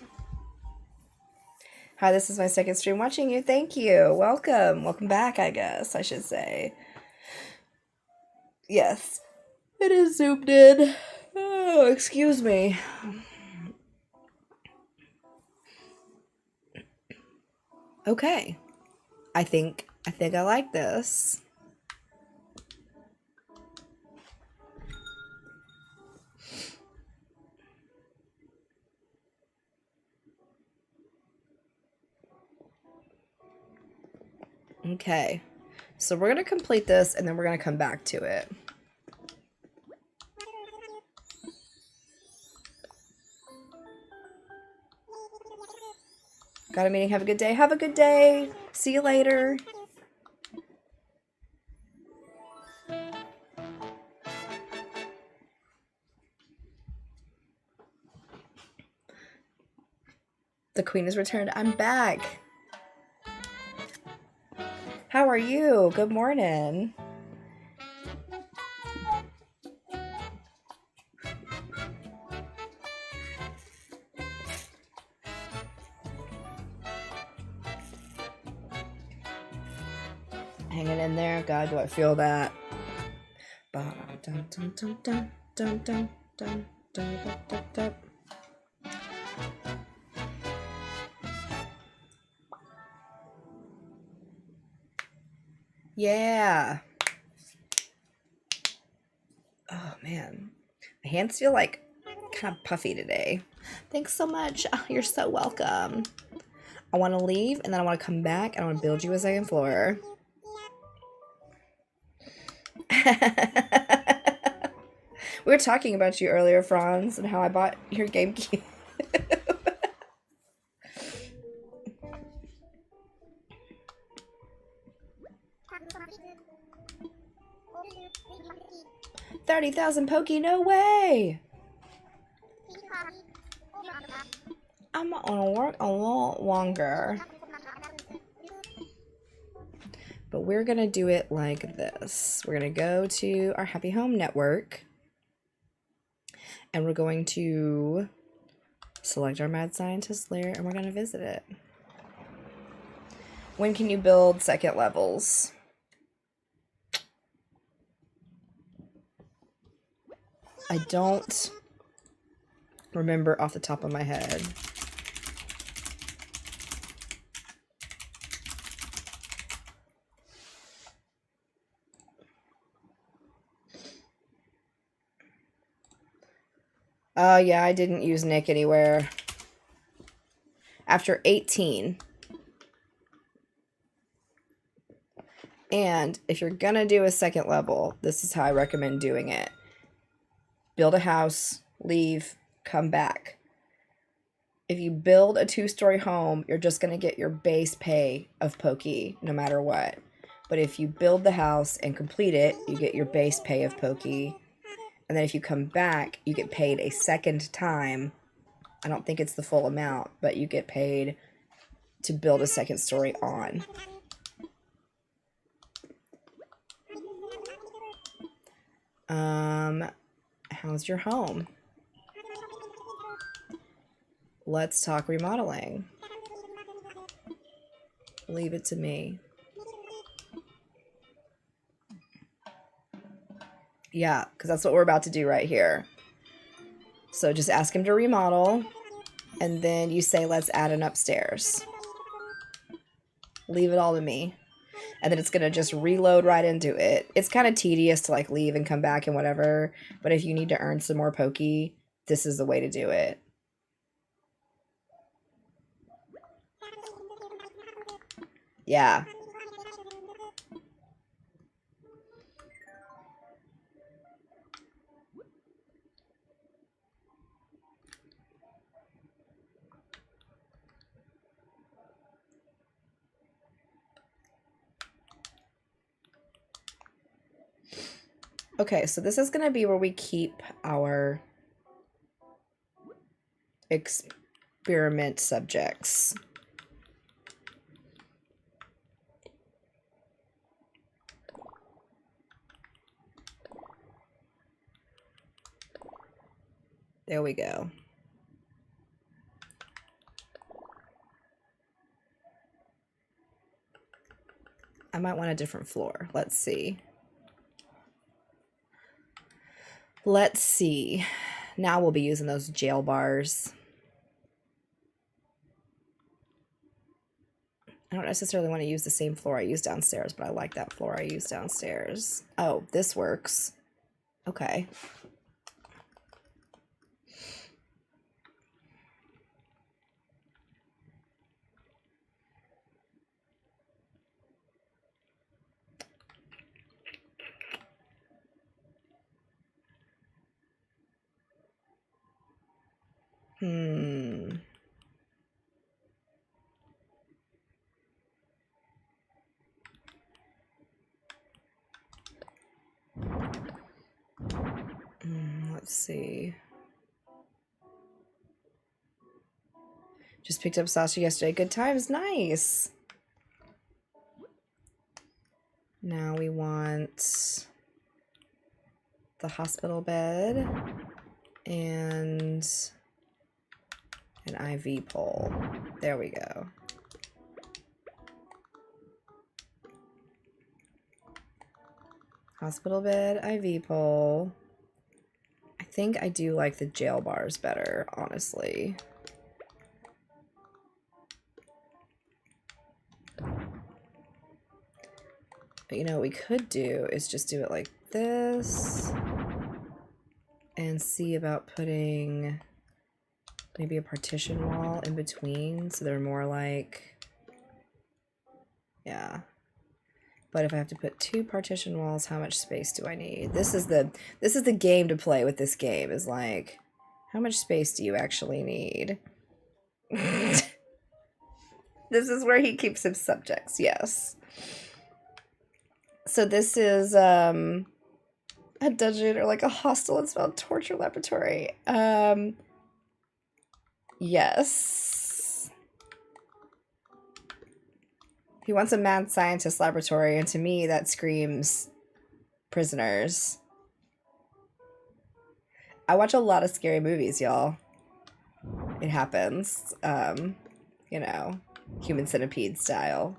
Hi, this is my second stream watching you. Thank you. Welcome. Welcome back, I guess I should say. Yes, it is zoomed in. Oh, excuse me. Okay. I think I like this. Okay. So we're going to complete this and then we're going to come back to it. Got a meeting. Have a good day. Have a good day. See you later. The queen has returned. I'm back. How are you? Good morning. Hanging in there. God, do I feel that? Yeah. Oh, man. My hands feel like kind of puffy today. Thanks so much. Oh, you're so welcome. I want to leave, and then I want to come back, and I want to build you a second floor. We were talking about you earlier, Franz, and how I bought your GameCube. $30,000 Pokey, no way! I'm gonna work a lot longer. But we're gonna do it like this. We're gonna go to our Happy Home Network. And we're going to select our Mad Scientist Lair and we're gonna visit it. When can you build second levels? I don't remember off the top of my head. Oh, yeah, I didn't use Nick anywhere. After 18. And if you're gonna do a second level, this is how I recommend doing it. Build a house, leave, come back. If you build a 2-story home, you're just gonna get your base pay of Pokey no matter what. But if you build the house and complete it, you get your base pay of Pokey. And then if you come back, you get paid a second time. I don't think it's the full amount, but you get paid to build a second story on. How's your home? Let's talk remodeling. Leave it to me. Yeah, because that's what we're about to do right here. So just ask him to remodel, and then you say, let's add an upstairs. Leave it all to me. And then it's going to just reload right into it. It's kind of tedious to like leave and come back and whatever, but if you need to earn some more Pokey, this is the way to do it. Yeah. Okay, so this is going to be where we keep our experiment subjects. There we go. I might want a different floor. Let's see. Let's see. Now we'll be using those jail bars. I don't necessarily want to use the same floor I used downstairs, but I like that floor I used downstairs. Oh, this works. Okay. Let's see. Just picked up Sasha yesterday. Good times. Nice. Now we want the hospital bed and an IV pole. There we go. Hospital bed, IV pole. I think I do like the jail bars better, honestly. But you know what we could do is just do it like this and see about putting maybe a partition wall in between so they're more like, yeah. But if I have to put 2 partition walls, how much space do I need? This is the game to play with this game, is like, how much space do you actually need? This is where he keeps his subjects, yes. So this is a dungeon or like a hostile and spelled torture laboratory. Yes. He wants a mad scientist laboratory, and to me that screams prisoners. I watch a lot of scary movies, y'all. It happens. You know, Human Centipede style.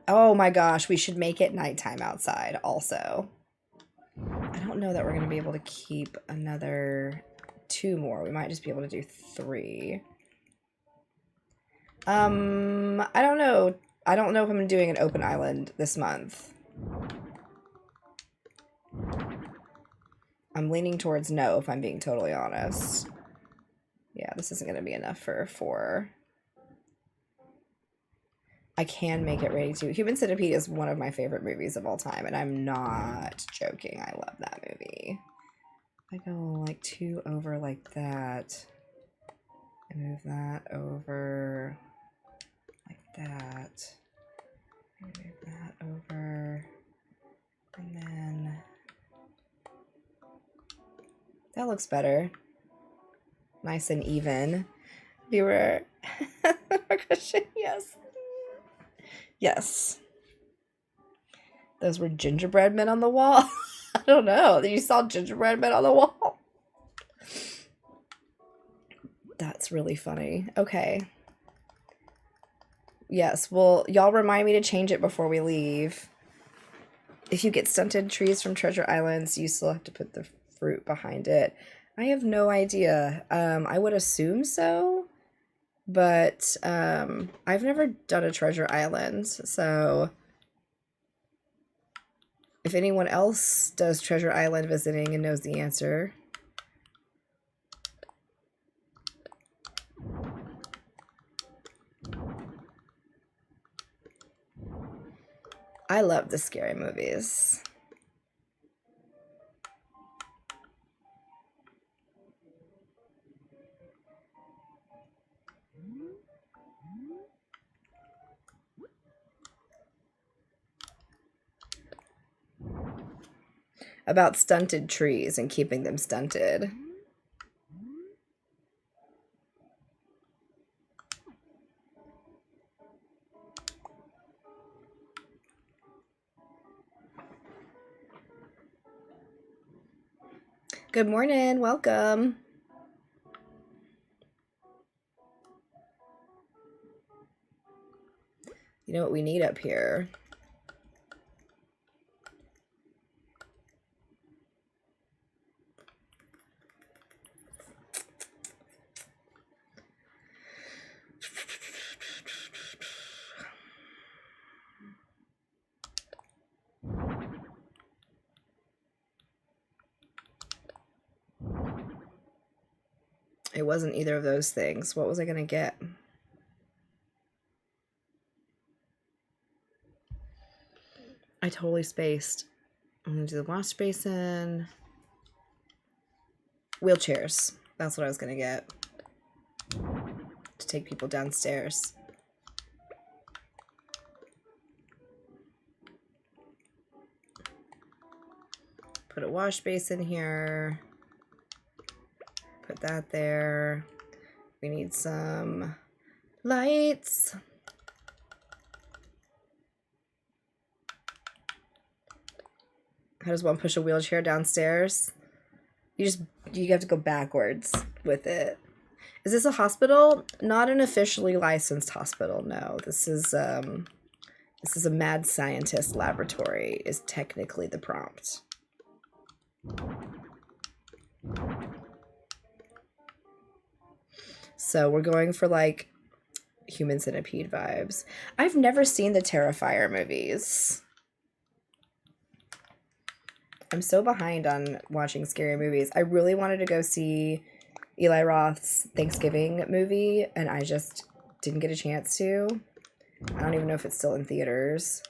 Oh my gosh, we should make it nighttime outside also. I don't know that we're going to be able to keep another 2 more. We might just be able to do 3. I don't know. I don't know if I'm doing an open island this month. I'm leaning towards no, if I'm being totally honest. Yeah, this isn't going to be enough for 4. I can make it ready to. Human Centipede is one of my favorite movies of all time, and I'm not joking. I love that movie. I go like 2 over like that, and move that over like that, and move that over, and then that looks better. Nice and even. Viewer. Yes. Yes. Those were gingerbread men on the wall. I don't know. You saw gingerbread men on the wall. That's really funny. Okay. Yes, well, y'all remind me to change it before we leave. If you get stunted trees from treasure islands, you still have to put the fruit behind it. I have no idea. I would assume so. But I've never done a treasure island, so if anyone else does treasure island visiting and knows the answer, I love the scary movies. About stunted trees and keeping them stunted. Good morning. Welcome. You know what we need up here? It wasn't either of those things. What was I gonna get? I totally spaced. I'm gonna do the wash basin. Wheelchairs. That's what I was gonna get. To take people downstairs. Put a wash basin here. Put that there. We need some lights. How does one push a wheelchair downstairs? You have to go backwards with it. Is this a hospital? Not an officially licensed hospital, no. This is a mad scientist laboratory is technically the prompt. So we're going for like human centipede vibes. I've never seen the Terrifier movies. I'm so behind on watching scary movies. I really wanted to go see Eli Roth's Thanksgiving movie, and I just didn't get a chance to. I don't even know if it's still in theaters.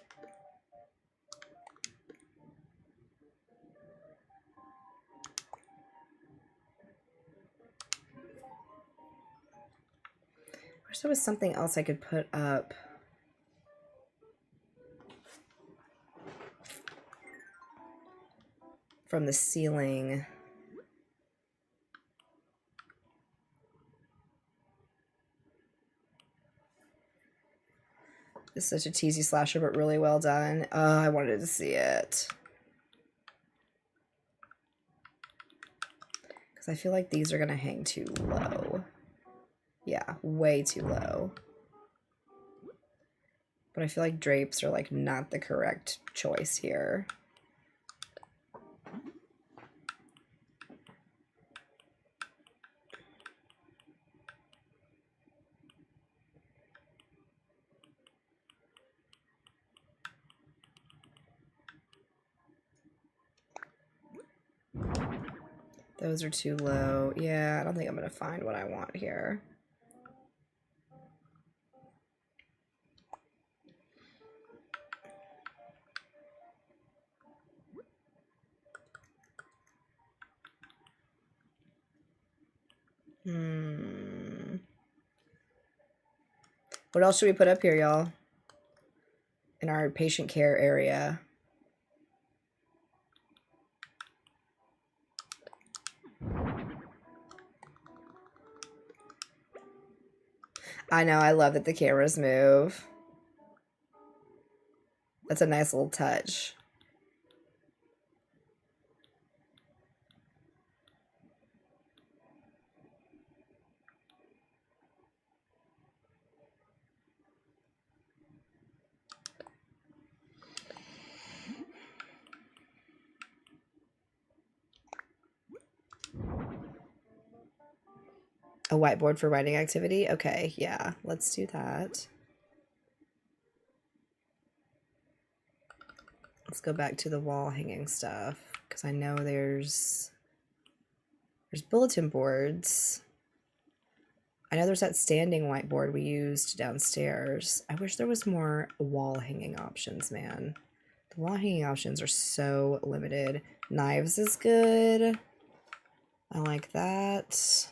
I wish there was something else I could put up. From the ceiling. It's such a cheesy slasher, but really well done. I wanted to see it. Because I feel like these are going to hang too low. Yeah, way too low. But I feel like drapes are like not the correct choice here. Those are too low. Yeah, I don't think I'm going to find what I want here. What else should we put up here, y'all? In our patient care area. I know, I love that the cameras move. That's a nice little touch. A whiteboard for writing activity? Okay, yeah, let's do that. Let's go back to the wall hanging stuff, because I know there's bulletin boards. I know there's that standing whiteboard we used downstairs. I wish there was more wall hanging options, man. The wall hanging options are so limited. Knives is good. I like that.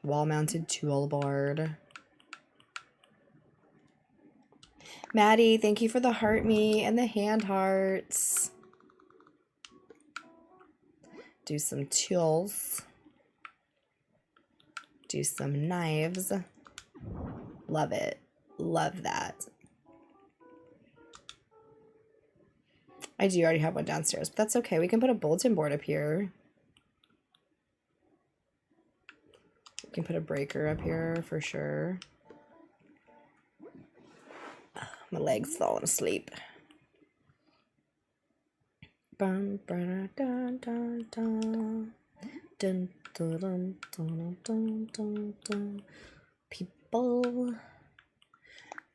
Wall-mounted tool board. Maddie, thank you for the heart me and the hand hearts. Do some tools. Do some knives. Love it. Love that. I do already have one downstairs, but that's okay. We can put a bulletin board up here. We can put a breaker up here for sure. My leg's falling asleep. Bum, dun, dun, dun, dun. Dun, dun, dun, dun, dun, dun, dun. People.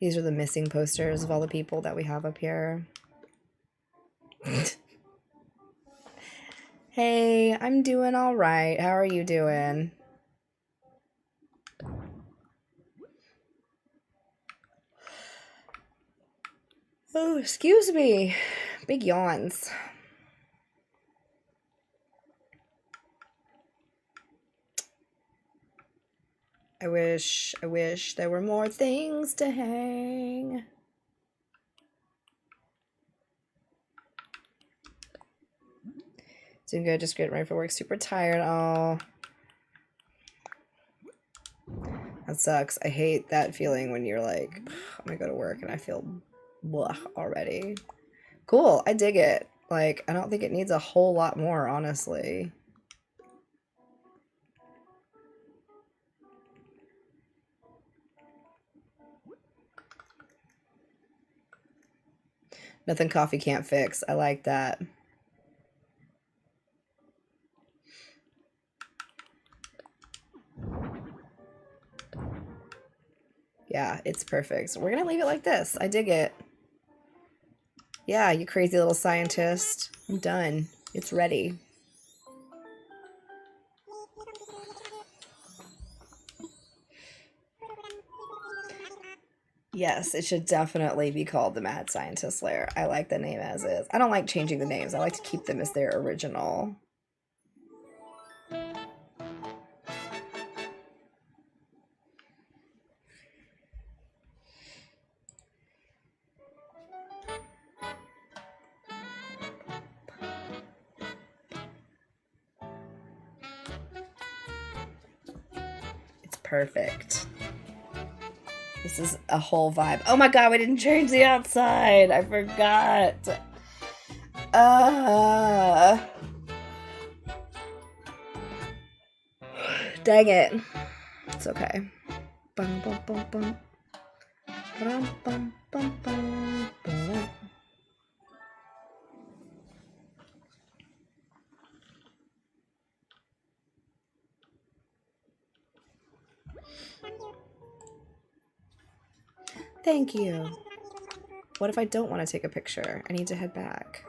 These are the missing posters of all the people that we have up here. Hey, I'm doing all right. How are you doing? Oh, excuse me. Big yawns. I wish there were more things to hang. Doing good, just getting ready for work. Super tired. Oh, that sucks. I hate that feeling when you're like, I'm gonna go to work and I feel blah already. Cool, I dig it. Like, I don't think it needs a whole lot more, honestly. Nothing coffee can't fix. I like that. Yeah, it's perfect. So we're gonna leave it like this. I dig it. Yeah, you crazy little scientist. I'm done. It's ready. Yes, it should definitely be called the Mad Scientist Lair. I like the name as is. I don't like changing the names. I like to keep them as their original. It's perfect. This is a whole vibe. Oh my god, we didn't change the outside. I forgot. Dang it. It's okay. Bum, bum, bum, bum. Bum, bum, bum, bum, bum. Thank you. What if I don't want to take a picture? I need to head back.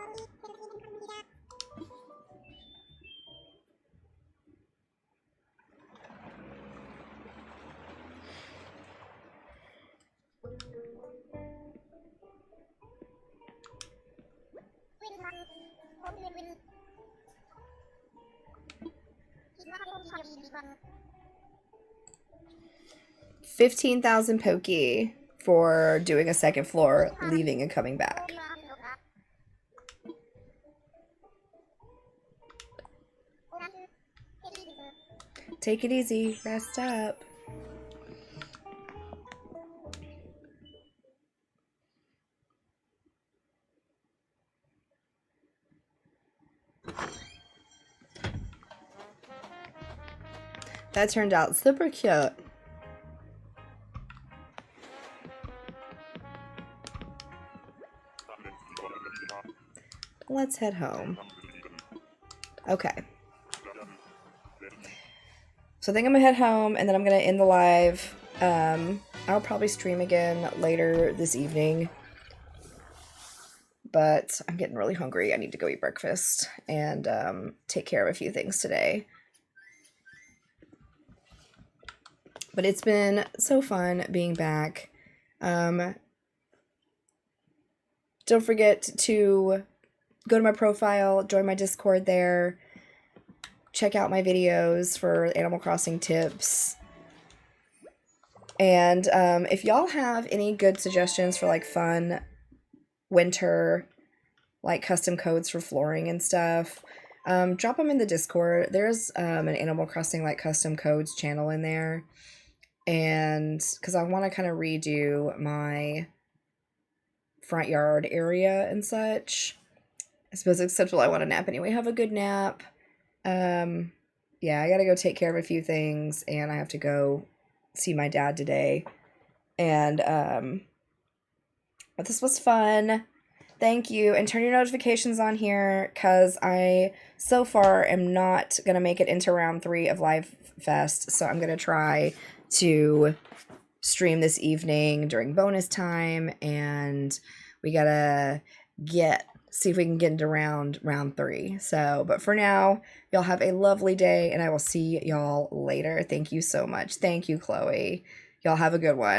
$15,000 pokey for doing a second floor, leaving and coming back. Take it easy. Rest up. That turned out super cute. Let's head home. Okay. So I think I'm gonna head home and then I'm gonna end the live. I'll probably stream again later this evening. But I'm getting really hungry. I need to go eat breakfast and take care of a few things today. But it's been so fun being back. Don't forget to go to my profile, join my Discord there, check out my videos for Animal Crossing tips. And if y'all have any good suggestions for like fun winter, like custom codes for flooring and stuff, drop them in the Discord. There's an Animal Crossing like custom codes channel in there. And because I want to kind of redo my front yard area and such. I suppose acceptable. I want a nap anyway. Have a good nap. Yeah, I gotta go take care of a few things, and I have to go see my dad today. And but this was fun. Thank you, and turn your notifications on here, because I so far am not gonna make it into round 3 of Live Fest, so I'm gonna try to stream this evening during bonus time, and we gotta see if we can get into round 3. So, but for now, y'all have a lovely day, and I will see y'all later. Thank you so much. Thank you, Chloe. Y'all have a good one.